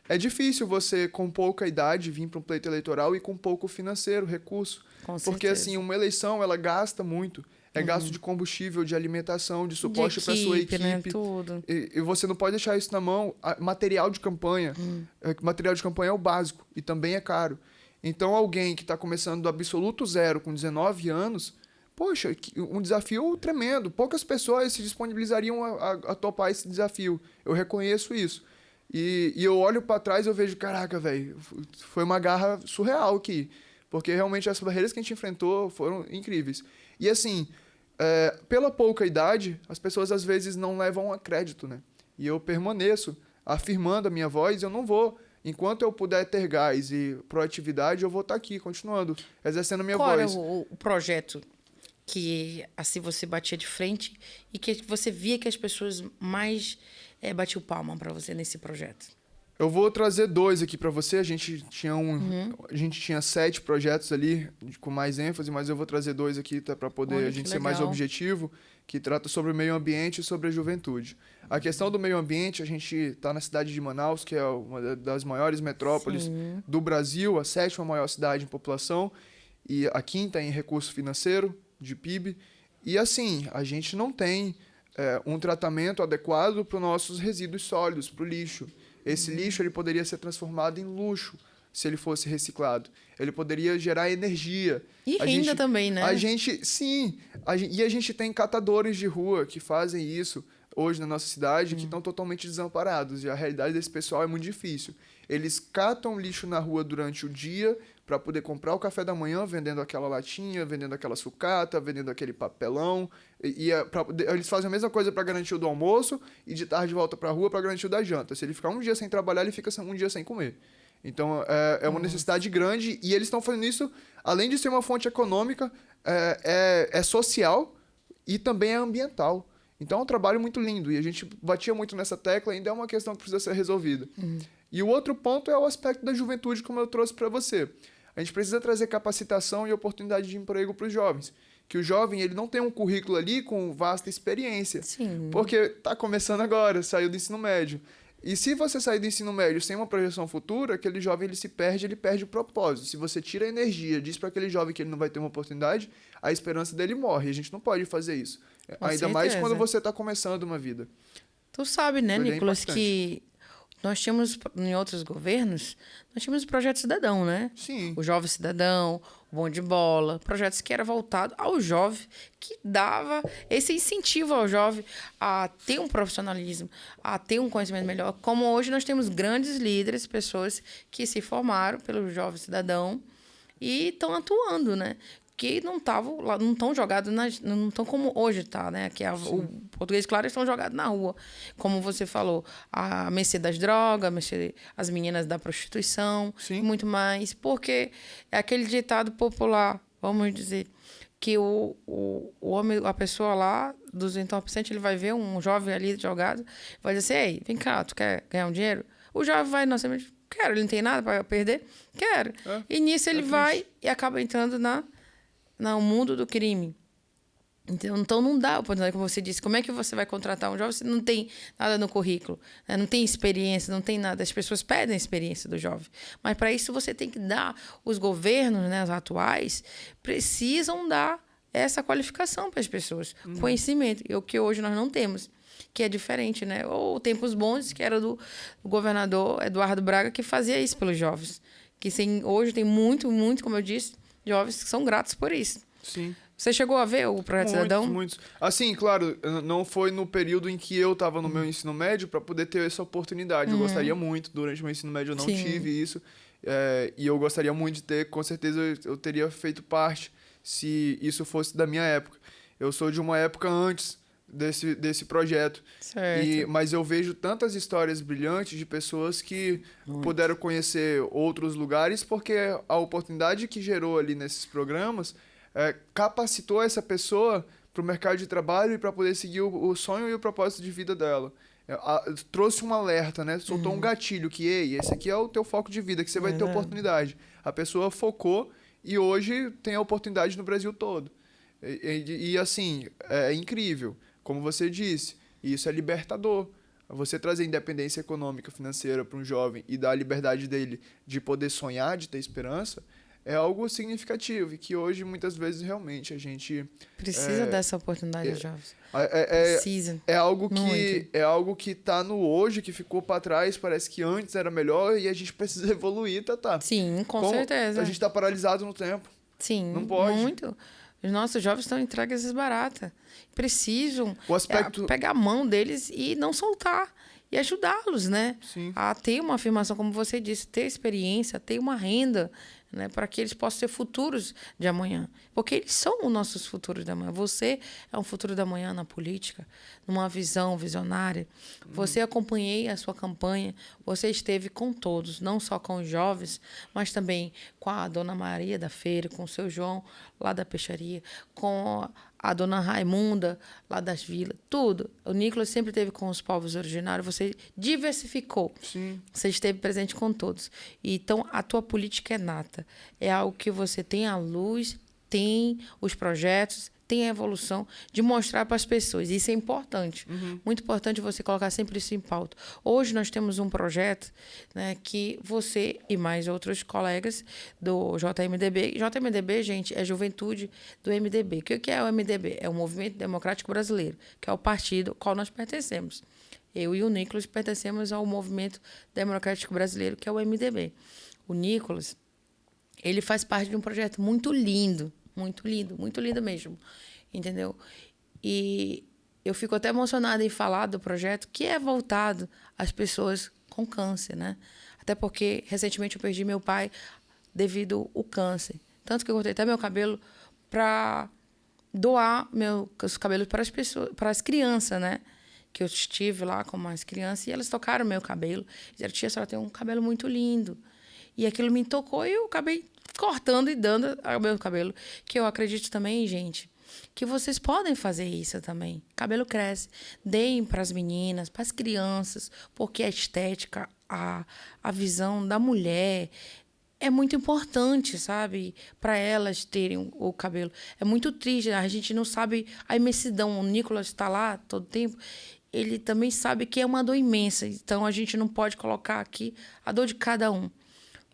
é difícil você, com pouca idade, vir para um pleito eleitoral e com pouco financeiro, recurso. Com Porque, certeza. assim, uma eleição, ela gasta muito. É gasto de combustível, de alimentação, de suporte para sua equipe. Né? Tudo. E você não pode deixar isso na mão. Material de campanha. Material de campanha é o básico e também é caro. Então, alguém que está começando do absoluto zero com 19 anos, poxa, um desafio tremendo. Poucas pessoas se disponibilizariam a topar esse desafio. Eu reconheço isso. E eu olho para trás e eu vejo, caraca, velho, foi uma garra surreal aqui. Porque realmente as barreiras que a gente enfrentou foram incríveis. E assim, pela pouca idade, as pessoas às vezes não levam a crédito, né? E eu permaneço afirmando a minha voz, eu não vou. Enquanto eu puder ter gás e proatividade, eu vou estar aqui, continuando, exercendo a minha Qual voz. era o projeto que assim você batia de frente e que você via que as pessoas mais batiam palma para você nesse projeto? Eu vou trazer 2 aqui para você. A gente tinha 7 projetos ali com mais ênfase, mas eu vou trazer 2 aqui para poder Olha, a gente que ser mais legal. objetivo, que trata sobre o meio ambiente e sobre a juventude. A questão do meio ambiente, a gente está na cidade de Manaus, que é uma das maiores metrópoles do Brasil, a 7ª maior cidade em população e a 5ª em recurso financeiro de PIB. E assim, a gente não tem um tratamento adequado para os nossos resíduos sólidos, para o lixo. Esse lixo ele poderia ser transformado em luxo se ele fosse reciclado. Ele poderia gerar energia. E renda também, né? E a gente tem catadores de rua que fazem isso hoje na nossa cidade que estão totalmente desamparados. E a realidade desse pessoal é muito difícil. Eles catam lixo na rua durante o dia para poder comprar o café da manhã vendendo aquela latinha, vendendo aquela sucata, vendendo aquele papelão. Eles fazem a mesma coisa para garantir o do almoço e de tarde volta para a rua para garantir o da janta. Se ele ficar um dia sem trabalhar, ele fica um dia sem comer. Então, é uma necessidade grande e eles estão fazendo isso, além de ser uma fonte econômica, é social e também é ambiental. Então, é um trabalho muito lindo e a gente batia muito nessa tecla, ainda é uma questão que precisa ser resolvida. E o outro ponto é o aspecto da juventude, como eu trouxe para você. A gente precisa trazer capacitação e oportunidade de emprego para os jovens. Que o jovem ele não tem um currículo ali com vasta experiência. Sim. Porque está começando agora, saiu do ensino médio. E se você sair do ensino médio sem uma projeção futura, aquele jovem ele perde o propósito. Se você tira a energia, diz para aquele jovem que ele não vai ter uma oportunidade, a esperança dele morre. A gente não pode fazer isso. Com Ainda certeza. mais quando você está começando uma vida. Tu sabe, né, Ele é Nicolas, impactante. que nós tínhamos, em outros governos, nós tínhamos o Projeto Cidadão, né? Sim. O Jovem Cidadão, o Bom de Bola, projetos que era voltado ao jovem, que dava esse incentivo ao jovem a ter um profissionalismo, a ter um conhecimento melhor. Como hoje nós temos grandes líderes, pessoas que se formaram pelo Jovem Cidadão e estão atuando, né? Que não estavam lá, não estão jogados, não estão como hoje tá, né? Que o português, claro, estão jogados na rua. Como você falou, a mercê das drogas, a mercê, as meninas da prostituição, Sim. e muito mais. Porque é aquele ditado popular, vamos dizer, que o homem, a pessoa lá, dos entorpecentes, ele vai ver um jovem ali jogado, vai dizer assim, ei, vem cá, tu quer ganhar um dinheiro? O jovem vai, nossa, quero, ele não tem nada para perder? Quero. E nisso ele vai e acaba entrando no mundo do crime. Então não dá oportunidade, como você disse. Como é que você vai contratar um jovem se não tem nada no currículo? Né? Não tem experiência, não tem nada. As pessoas pedem a experiência do jovem. Mas para isso você tem que dar. Os governos, né, os atuais precisam dar essa qualificação para as pessoas. Conhecimento. E o que hoje nós não temos. Que é diferente, né? Ou tempos bons, que era do governador Eduardo Braga, que fazia isso pelos jovens. Que hoje tem muito, como eu disse, jovens que são gratos por isso. Sim. Você chegou a ver o Projeto Cidadão? Muitos. Assim, claro, não foi no período em que eu estava no meu ensino médio para poder ter essa oportunidade. Eu gostaria muito. Durante o meu ensino médio eu não tive isso. E eu gostaria muito de ter. Com certeza eu teria feito parte se isso fosse da minha época. Eu sou de uma época antes desse projeto. Certo. Mas eu vejo tantas histórias brilhantes de pessoas que puderam conhecer outros lugares porque a oportunidade que gerou ali nesses programas capacitou essa pessoa para o mercado de trabalho e para poder seguir o sonho e o propósito de vida dela. Trouxe um alerta, né? Soltou um gatilho que, ei, esse aqui é o teu foco de vida, que você vai ter oportunidade. A pessoa focou e hoje tem a oportunidade no Brasil todo. E assim, é incrível. Como você disse, isso é libertador. Você trazer independência econômica, financeira para um jovem e dar a liberdade dele de poder sonhar, de ter esperança, é algo significativo e que hoje, muitas vezes, realmente a gente... Precisa dessa oportunidade aos jovens. Precisa. É algo que está no hoje, que ficou para trás, parece que antes era melhor e a gente precisa evoluir, Tatá. Sim, com certeza. A gente está paralisado no tempo. Sim, não pode. Muito. Os nossos jovens estão entregues às baratas. Precisam pegar a mão deles e não soltar. E ajudá-los, né? Sim. A ter uma afirmação, como você disse, ter experiência, ter uma renda, né? Para que eles possam ser futuros de amanhã. Porque eles são os nossos futuros de amanhã. Você é um futuro da manhã na política, numa visão visionária. Você acompanhei a sua campanha, você esteve com todos, não só com os jovens, mas também com a dona Maria da Feira, com o seu João, lá da peixaria, com a dona Raimunda, lá das vilas, tudo. O Nicolas sempre esteve com os povos originários, você diversificou. Sim. Você esteve presente com todos. Então, a tua política é nata. É algo que você tem a luz, tem os projetos, tem a evolução de mostrar para as pessoas. Isso é importante. Muito importante você colocar sempre isso em pauta. Hoje nós temos um projeto, né, que você e mais outros colegas do JMDB... JMDB, gente, é Juventude do MDB. O que é o MDB? É o Movimento Democrático Brasileiro, que é o partido ao qual nós pertencemos. Eu e o Nicolas pertencemos ao Movimento Democrático Brasileiro, que é o MDB. O Nicolas, ele faz parte de um projeto muito lindo mesmo, entendeu? E eu fico até emocionada em falar do projeto que é voltado às pessoas com câncer, né? Até porque, recentemente, eu perdi meu pai devido ao câncer. Tanto que eu cortei até meu cabelo para doar os cabelos para as pessoas, para as crianças, né? Que eu estive lá com as crianças e elas tocaram meu cabelo. Disseram, tia, a senhora tem um cabelo muito lindo. E aquilo me tocou e eu acabei cortando e dando ao meu cabelo. Que eu acredito também, gente, que vocês podem fazer isso também. Cabelo cresce. Deem para as meninas, para as crianças, porque a estética, a visão da mulher é muito importante, sabe? Para elas terem o cabelo. É muito triste, a gente não sabe a imensidão. O Nicolas está lá todo tempo. Ele também sabe que é uma dor imensa. Então, a gente não pode colocar aqui a dor de cada um.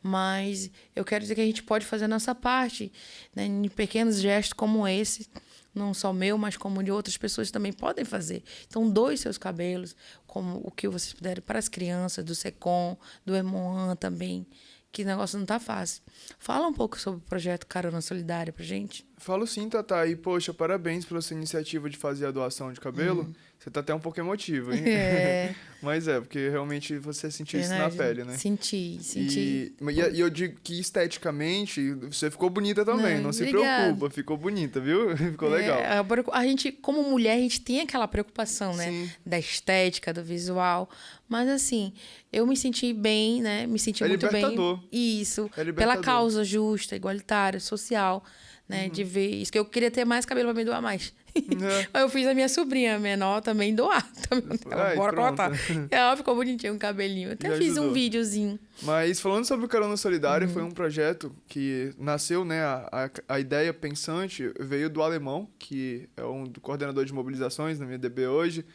Mas eu quero dizer que a gente pode fazer a nossa parte, né? Em pequenos gestos como esse, não só meu, mas como de outras pessoas também podem fazer. Então, doe seus cabelos, como o que vocês puderem, para as crianças, do SECOM, do Emoan também, que o negócio não tá fácil. Fala um pouco sobre o projeto Carona Solidária pra gente. Falo sim, Tatá. E, poxa, parabéns pela sua iniciativa de fazer a doação de cabelo. Você tá até um pouco emotivo, hein? É. Mas porque realmente você sentiu isso na pele, né? Senti. E eu digo que esteticamente você ficou bonita também, não se preocupa, ficou bonita, viu? Ficou legal. A gente, como mulher, a gente tem aquela preocupação, né? Sim. Da estética, do visual. Mas assim, eu me senti bem, né? Me senti muito bem. Isso. Pela causa justa, igualitária, social, né? De ver isso. Que eu queria ter mais cabelo para me doar mais. Aí eu fiz a minha sobrinha menor também doar. Bora cortar. Ela ficou bonitinha, um cabelinho. Até Já fiz ajudou. um videozinho. Mas falando sobre o Carona Solidária, foi um projeto que nasceu, né? A ideia pensante veio do Alemão, que é um coordenador de mobilizações na minha DB hoje.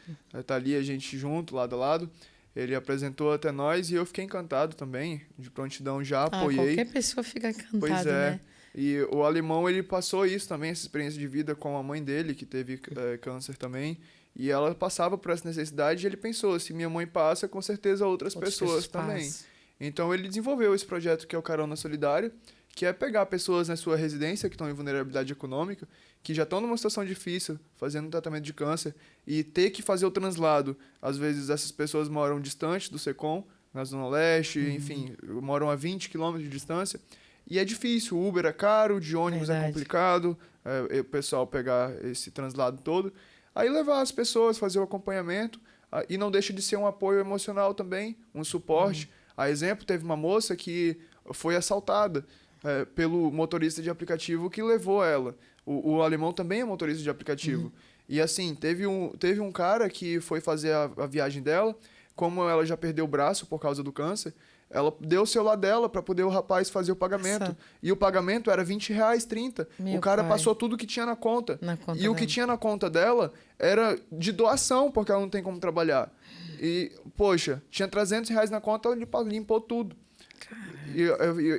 Tá ali a gente junto, lado a lado. Ele apresentou até nós e eu fiquei encantado também. De prontidão já apoiei. Qualquer pessoa fica encantada, Pois é. né? E o Alemão, ele passou isso também, essa experiência de vida com a mãe dele, que teve câncer também. E ela passava por essa necessidade e ele pensou, se minha mãe passa, com certeza outras pessoas também. Então ele desenvolveu esse projeto que é o Carona Solidária, que é pegar pessoas na sua residência que estão em vulnerabilidade econômica, que já estão numa situação difícil, fazendo tratamento de câncer, e ter que fazer o translado. Às vezes essas pessoas moram distante do SECOM, na Zona Leste, enfim, moram a 20 quilômetros de distância. E é difícil, o Uber é caro, de ônibus é complicado, o pessoal pegar esse translado todo. Aí levar as pessoas, fazer o acompanhamento, e não deixa de ser um apoio emocional também, um suporte. A exemplo, teve uma moça que foi assaltada pelo motorista de aplicativo que levou ela. O alemão também é motorista de aplicativo. E assim, teve um cara que foi fazer a viagem dela, como ela já perdeu o braço por causa do câncer, ela deu o celular dela para poder o rapaz fazer o pagamento. Nossa. E o pagamento era R$20, 30. O cara passou tudo que tinha na conta. E o que tinha na conta dela era de doação, porque ela não tem como trabalhar. E, poxa, tinha R$300 na conta, ela limpou tudo.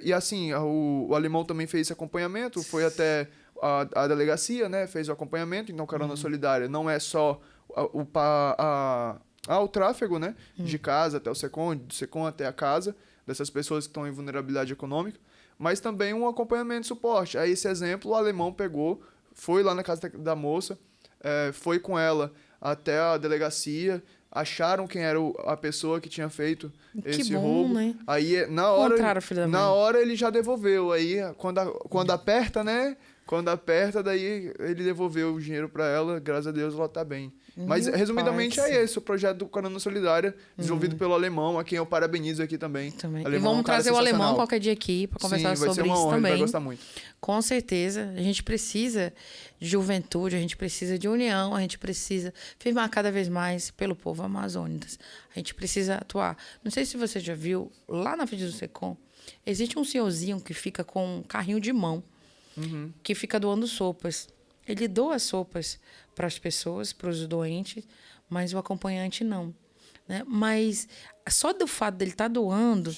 E assim, o alemão também fez esse acompanhamento, foi até a delegacia, né? Fez o acompanhamento. Então, Carona Solidária não é só o tráfego, né? De casa até o SECOM, do SECOM até a casa, dessas pessoas que estão em vulnerabilidade econômica, mas também um acompanhamento de suporte. Aí, esse exemplo, o alemão pegou, foi lá na casa da moça, foi com ela até a delegacia, acharam quem era a pessoa que tinha feito esse roubo. Né? Aí, na hora ele já devolveu. Aí, quando aperta, né? Quando aperta, daí ele devolveu o dinheiro para ela. Graças a Deus, ela tá bem. Mas, resumidamente, é esse o projeto do Carona Solidária, desenvolvido pelo alemão, a quem eu parabenizo aqui também. Alemão, e vamos trazer o alemão qualquer dia aqui para conversar sobre isso honra, também. Ele vai gostar muito. Com certeza. A gente precisa de juventude, a gente precisa de união, a gente precisa firmar cada vez mais pelo povo amazônico. A gente precisa atuar. Não sei se você já viu, lá na frente do SECOM, existe um senhorzinho que fica com um carrinho de mão, que fica doando sopas. Ele doa sopas para as pessoas, para os doentes, mas o acompanhante não. Né? Mas só do fato dele estar doando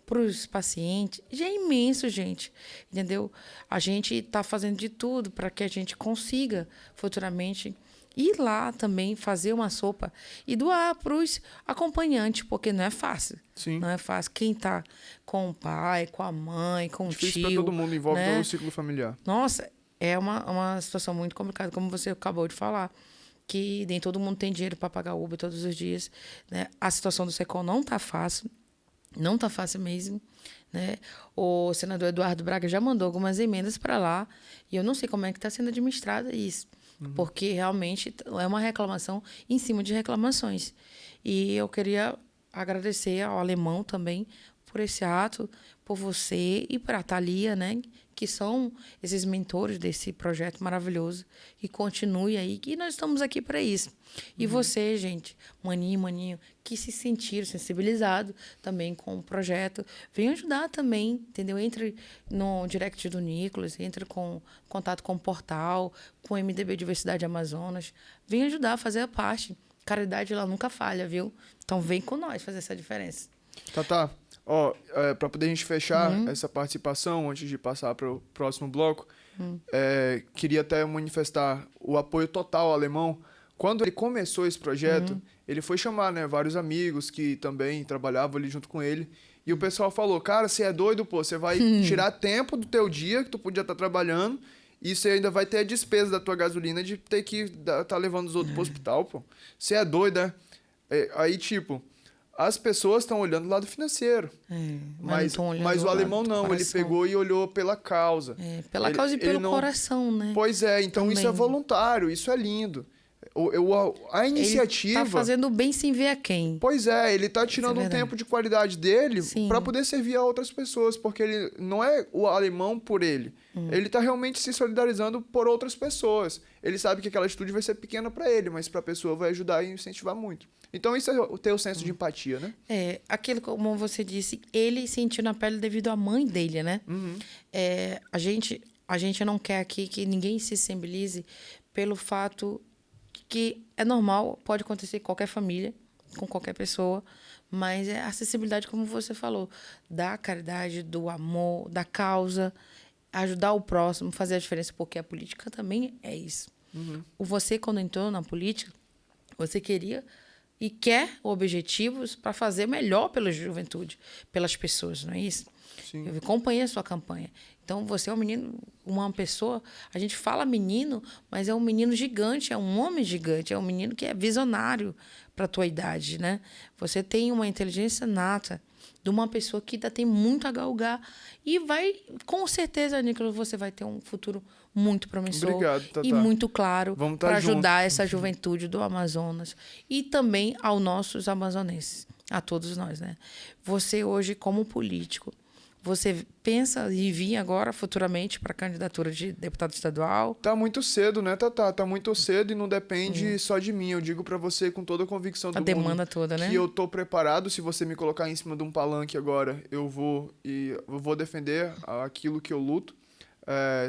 para os pacientes já é imenso, gente. Entendeu? A gente está fazendo de tudo para que a gente consiga futuramente ir lá também fazer uma sopa e doar para os acompanhantes, porque não é fácil. Não é fácil. Quem está com o pai, com a mãe, com o tio... Difícil para todo mundo, envolve todo o ciclo familiar. Nossa, é uma situação muito complicada, como você acabou de falar, que nem todo mundo tem dinheiro para pagar Uber todos os dias. Né? A situação do SECOM não está fácil. Não tá fácil mesmo, né? O senador Eduardo Braga já mandou algumas emendas para lá e eu não sei como é que está sendo administrada isso, porque realmente é uma reclamação em cima de reclamações. E eu queria agradecer ao Alemão também por esse ato, por você e para a Thalia, né? Que são esses mentores desse projeto maravilhoso. E continue aí, que nós estamos aqui para isso. E você, gente, maninho, que se sentiram sensibilizados também com o projeto, vem ajudar também, entendeu? Entre no direct do Nicolas, entre com contato com o portal, com o MDB Diversidade Amazonas. Vem ajudar a fazer a parte. Caridade, ela nunca falha, viu? Então vem com nós fazer essa diferença. Tá. Ó, para poder a gente fechar essa participação, antes de passar para o próximo bloco, queria até manifestar o apoio total ao Alemão. Quando ele começou esse projeto, ele foi chamar, né, vários amigos que também trabalhavam ali junto com ele. E o pessoal falou, cara, você é doido, pô, você vai tirar tempo do teu dia que tu podia estar trabalhando e você ainda vai ter a despesa da tua gasolina de ter que tá levando os outros pro hospital, pô. Você é doido, né? Aí, tipo... As pessoas estão olhando o lado financeiro. Mas o Alemão não, ele pegou e olhou pela causa. Pela causa e pelo coração, né? Pois é, então também. Isso é voluntário, isso é lindo. A iniciativa... Ele tá fazendo bem sem ver a quem. Pois é, ele tá tirando um tempo de qualidade dele para poder servir a outras pessoas, porque ele não é o Alemão por ele. Ele tá realmente se solidarizando por outras pessoas. Ele sabe que aquela atitude vai ser pequena para ele, mas para a pessoa vai ajudar e incentivar muito. Então, isso é ter o senso de empatia, né? Aquilo, como você disse, ele sentiu na pele devido à mãe dele, né? A gente não quer aqui que ninguém se sensibilize pelo fato que é normal, pode acontecer em qualquer família, com qualquer pessoa, mas é a acessibilidade, como você falou, da caridade, do amor, da causa, ajudar o próximo, fazer a diferença, porque a política também é isso. Você, quando entrou na política, você queria... e quer objetivos para fazer melhor pela juventude, pelas pessoas, não é isso? Sim. Eu acompanhei a sua campanha. Então, você é um menino, uma pessoa... A gente fala menino, mas é um menino gigante, é um homem gigante, é um menino que é visionário para a tua idade, né? Você tem uma inteligência nata de uma pessoa que ainda tem muito a galgar e vai, com certeza, Nicolas, você vai ter um futuro muito promissor. Obrigado, Tatá. E muito claro para ajudar junto. essa juventude do Amazonas e também aos nossos amazonenses, a todos nós, né? Você hoje, como político, você pensa em vir agora, futuramente, para a candidatura de deputado estadual? Tá muito cedo, né, Tatá? Tá muito cedo e não depende só de mim. Eu digo para você com toda a convicção do mundo. A demanda toda, né? Que eu tô preparado. Se você me colocar em cima de um palanque agora, eu vou defender aquilo que eu luto.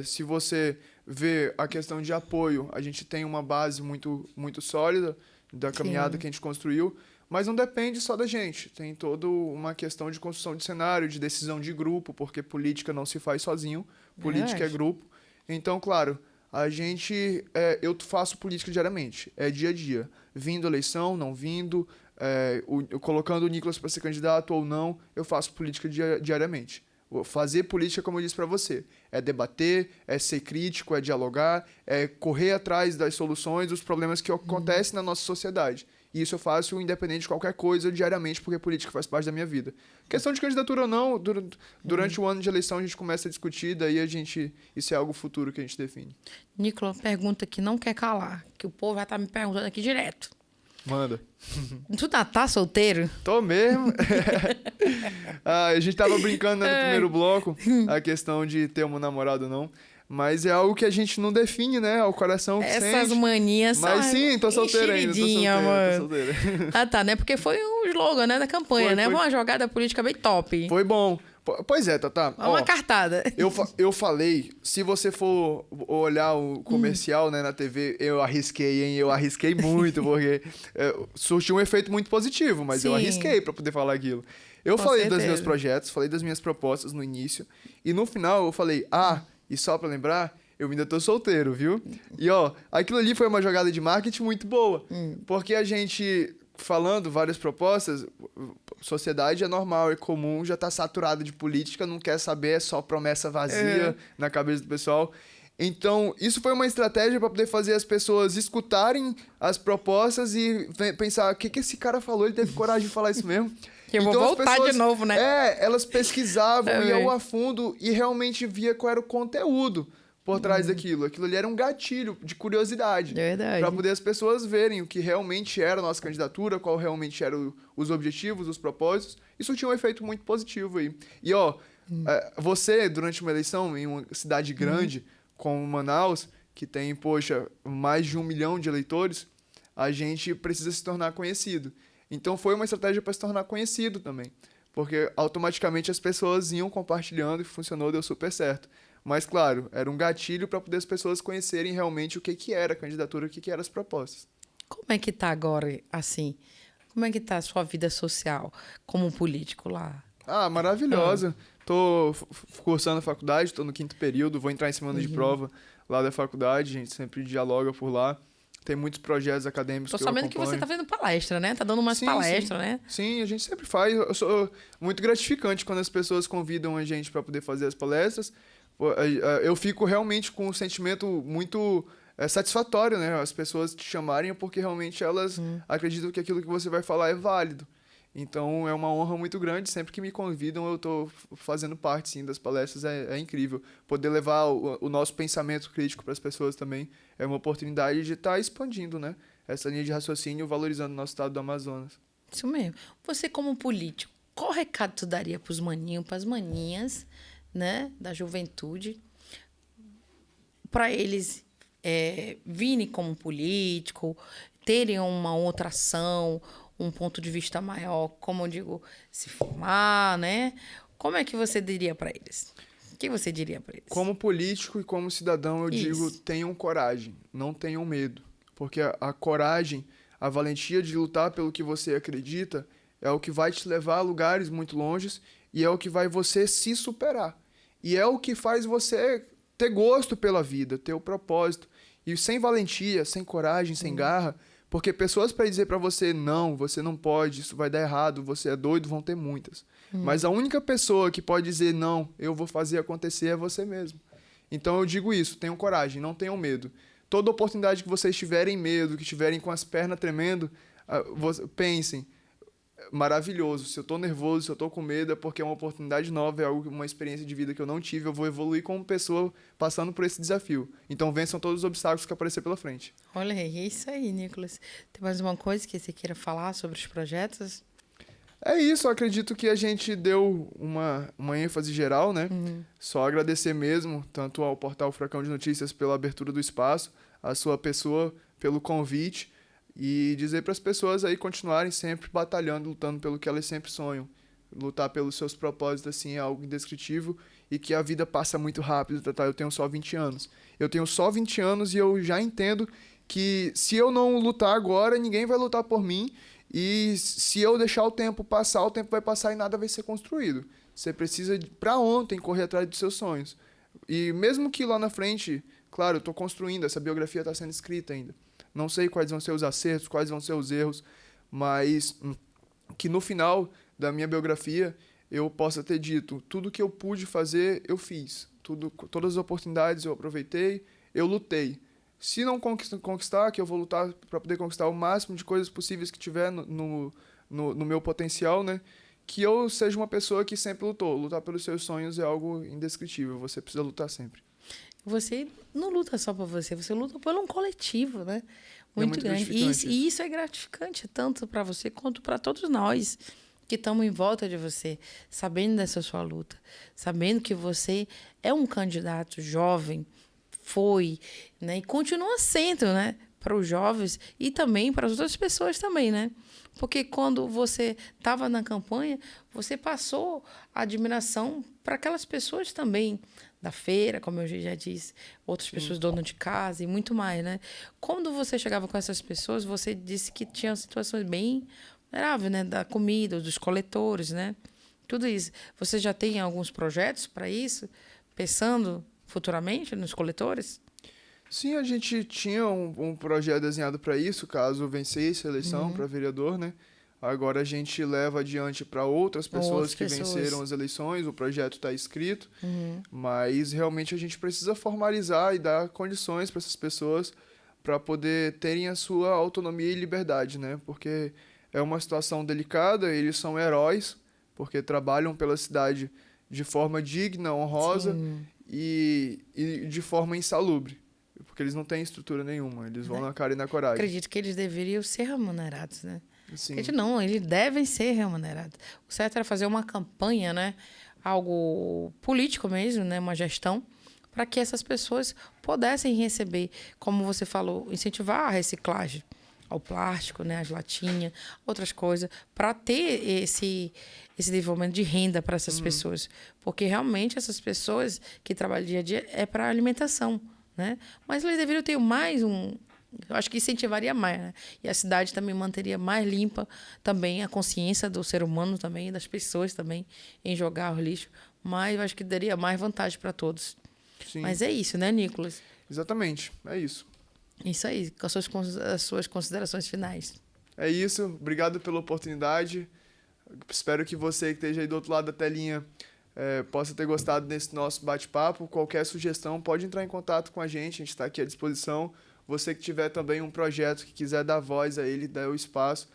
Se você vê a questão de apoio, a gente tem uma base muito, muito sólida da caminhada que a gente construiu. Mas não depende só da gente, tem toda uma questão de construção de cenário, de decisão de grupo, porque política não se faz sozinho, política é grupo. Então, claro, eu faço política diariamente, é dia a dia, vindo eleição, não vindo, colocando o Nicolas para ser candidato ou não, eu faço política diariamente. Fazer política, como eu disse para você, é debater, é ser crítico, é dialogar, é correr atrás das soluções dos problemas que acontecem na nossa sociedade. E isso eu faço independente de qualquer coisa, diariamente, porque política faz parte da minha vida. Questão de candidatura ou não, durante o ano de eleição a gente começa a discutir, daí isso é algo futuro que a gente define. Nicolas, pergunta que não quer calar, que o povo já tá me perguntando aqui direto. Manda. Tu tá solteiro? Tô mesmo. A gente tava brincando, né, no primeiro bloco, a questão de ter um namorado ou não. Mas é algo que a gente não define, né? O coração que sente. Essas manias são. Mas sim, tô solteiro ainda. Tô solteiro. Tá, né? Porque foi um slogan, né, da campanha, né? Foi uma jogada política bem top. Foi bom. Pois é, Tatá. Uma cartada. Eu falei, se você for olhar o comercial, né, na TV, eu arrisquei, hein? Eu arrisquei muito, porque surtiu um efeito muito positivo, mas eu arrisquei pra poder falar aquilo. Eu falei dos meus projetos, falei das minhas propostas no início, e no final eu falei, e só pra lembrar, eu ainda tô solteiro, viu? E, aquilo ali foi uma jogada de marketing muito boa. Porque a gente, falando várias propostas, sociedade é normal, é comum, já tá saturada de política, não quer saber, é só promessa vazia na cabeça do pessoal. Então, isso foi uma estratégia para poder fazer as pessoas escutarem as propostas e pensar, o que esse cara falou? Ele teve coragem de falar isso mesmo? Eu vou Então, as voltar pessoas, de novo, né? elas pesquisavam, Também. iam a fundo e realmente via qual era o conteúdo por trás daquilo. Aquilo ali era um gatilho de curiosidade. É verdade. Para poder as pessoas verem o que realmente era a nossa candidatura, qual realmente eram os objetivos, os propósitos. Isso tinha um efeito muito positivo aí. E, você, durante uma eleição em uma cidade grande, como Manaus, que tem, poxa, mais de 1 milhão de eleitores, a gente precisa se tornar conhecido. Então, foi uma estratégia para se tornar conhecido também. Porque, automaticamente, as pessoas iam compartilhando e funcionou, deu super certo. Mas, claro, era um gatilho para poder as pessoas conhecerem realmente o que era a candidatura, o que eram as propostas. Como é que tá agora, assim? Como é que tá a sua vida social como político lá? Maravilhosa. Tô cursando a faculdade, tô no 5º período, vou entrar em semana de prova lá da faculdade, a gente sempre dialoga por lá. Tem muitos projetos acadêmicos Tô que eu sabendo que você acompanho. tá fazendo palestra, né? Tá dando umas palestras, né? Sim, a gente sempre faz. Eu sou muito gratificante quando as pessoas convidam a gente para poder fazer as palestras. Eu fico realmente com um sentimento muito satisfatório, né? As pessoas te chamarem porque realmente elas acreditam que aquilo que você vai falar é válido. Então, é uma honra muito grande. Sempre que me convidam, eu estou fazendo parte, sim, das palestras. É incrível. Poder levar o nosso pensamento crítico para as pessoas também é uma oportunidade de estar expandindo, né? Essa linha de raciocínio, valorizando o nosso estado do Amazonas. Isso mesmo. Você, como político, qual recado tu daria pros maninhos, pras maninhas, né? Da juventude, para eles virem como político, terem uma outra ação, um ponto de vista maior, como eu digo, se formar, né? Como é que você diria para eles? O que você diria para eles? Como político e como cidadão, eu digo, Isso. tenham coragem, não tenham medo. Porque a coragem, a valentia de lutar pelo que você acredita, é o que vai te levar a lugares muito longes e é o que vai você se superar. E é o que faz você ter gosto pela vida, ter o propósito. E sem valentia, sem coragem, sem garra, porque pessoas para dizer para você, não, você não pode, isso vai dar errado, você é doido, vão ter muitas. Mas a única pessoa que pode dizer, não, eu vou fazer acontecer é você mesmo. Então eu digo isso, tenham coragem, não tenham medo. Toda oportunidade que vocês tiverem medo, que tiverem com as pernas tremendo, pensem, maravilhoso. Se eu tô nervoso, se eu tô com medo, é porque é uma oportunidade nova, é uma experiência de vida que eu não tive, eu vou evoluir como pessoa passando por esse desafio. Então vençam todos os obstáculos que aparecer pela frente. Olha, é isso aí, Nicolas. Tem mais uma coisa que você queira falar sobre os projetos? É isso, eu acredito que a gente deu uma ênfase geral, né? Só agradecer mesmo, tanto ao Portal Furacão de Notícias pela abertura do espaço, a sua pessoa pelo convite, e dizer para as pessoas aí continuarem sempre batalhando, lutando pelo que elas sempre sonham. Lutar pelos seus propósitos, assim, é algo indescritível e que a vida passa muito rápido, tá? Eu tenho só 20 anos. Eu tenho só 20 anos e eu já entendo que se eu não lutar agora, ninguém vai lutar por mim. E se eu deixar o tempo passar, o tempo vai passar e nada vai ser construído. Você precisa, para ontem, correr atrás dos seus sonhos. E mesmo que lá na frente, claro, eu estou construindo, essa biografia está sendo escrita ainda. Não sei quais vão ser os acertos, quais vão ser os erros, mas que no final da minha biografia eu possa ter dito, tudo que eu pude fazer, eu fiz. Todas as oportunidades eu aproveitei, eu lutei. Se não conquistar, que eu vou lutar para poder conquistar o máximo de coisas possíveis que tiver no meu potencial, né? Que eu seja uma pessoa que sempre lutou. Lutar pelos seus sonhos é algo indescritível. Você precisa lutar sempre. Você não luta só por você, você luta por um coletivo, né? Muito grande. E isso é gratificante, tanto para você quanto para todos nós que estamos em volta de você, sabendo dessa sua luta, sabendo que você é um candidato jovem, foi, né? E continua sendo, né? Para os jovens e também para as outras pessoas também, né? Porque quando você estava na campanha, você passou a admiração para aquelas pessoas também da feira, como eu já disse, outras pessoas donas de casa e muito mais, né? Quando você chegava com essas pessoas, você disse que tinha situações bem vulneráveis, né? Da comida, dos coletores, né? Tudo isso. Você já tem alguns projetos para isso? Pensando futuramente nos coletores? Sim, a gente tinha um projeto desenhado para isso, caso vencesse a eleição para vereador, né? Agora a gente leva adiante para outras pessoas que venceram as eleições, o projeto está escrito, mas realmente a gente precisa formalizar e dar condições para essas pessoas para poder terem a sua autonomia e liberdade, né? Porque é uma situação delicada, eles são heróis, porque trabalham pela cidade de forma digna, honrosa e de forma insalubre. Porque eles não têm estrutura nenhuma, eles vão na cara e na coragem. Acredito que eles deveriam ser remunerados, né? Sim. Acredito não, eles devem ser remunerados. O certo era fazer uma campanha, né? Algo político mesmo, né? Uma gestão, para que essas pessoas pudessem receber, como você falou, incentivar a reciclagem ao plástico, né? As latinhas, outras coisas, para ter esse desenvolvimento de renda para essas pessoas. Porque realmente essas pessoas que trabalham dia a dia é para alimentação, né? Mas eles deveriam ter mais eu acho que incentivaria mais, né? E a cidade também manteria mais limpa também a consciência do ser humano também, das pessoas também, em jogar o lixo. Mas eu acho que daria mais vantagem para todos. Sim. Mas é isso, né, Nicolas? Exatamente, é isso. Isso aí, com as suas considerações finais. É isso, obrigado pela oportunidade. Espero que você que esteja aí do outro lado da telinha possa ter gostado desse nosso bate-papo. Qualquer sugestão, pode entrar em contato com a gente está aqui à disposição. Você que tiver também um projeto que quiser dar voz a ele, dar o espaço,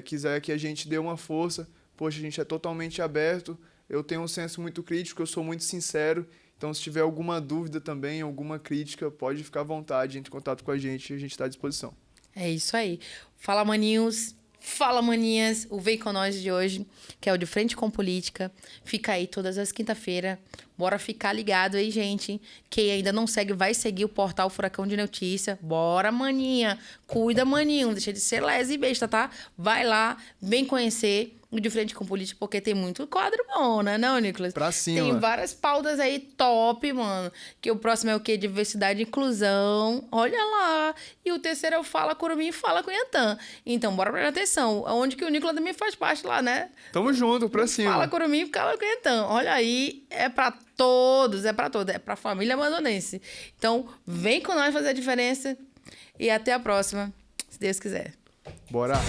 quiser que a gente dê uma força, poxa, a gente é totalmente aberto. Eu tenho um senso muito crítico, eu sou muito sincero. Então, se tiver alguma dúvida também, alguma crítica, pode ficar à vontade, entre em contato com a gente está à disposição. É isso aí. Fala, maninhos. Fala, maninhas. O Vem Com Nós de hoje, que é o de Frente com Política. Fica aí todas as quinta-feiras. Bora ficar ligado aí, gente. Quem ainda não segue, vai seguir o portal Furacão de Notícia. Bora, maninha. Cuida, maninho. Não deixa de ser lesa e besta, tá? Vai lá, vem conhecer o de Frente com Política, porque tem muito quadro bom, né, não, Nicolas? Pra cima. Tem várias pautas aí top, mano. Que o próximo é o quê? Diversidade e inclusão. Olha lá. E o terceiro é o Fala Curumim e Fala Cunhantã. Então, bora prestar atenção. Onde que o Nicolas também faz parte lá, né? Tamo junto, pra cima. Fala Curumim e Fala Cunhantã. Olha aí, é pra todos, é pra família amazonense. Então, vem com nós fazer a diferença e até a próxima, se Deus quiser. Bora!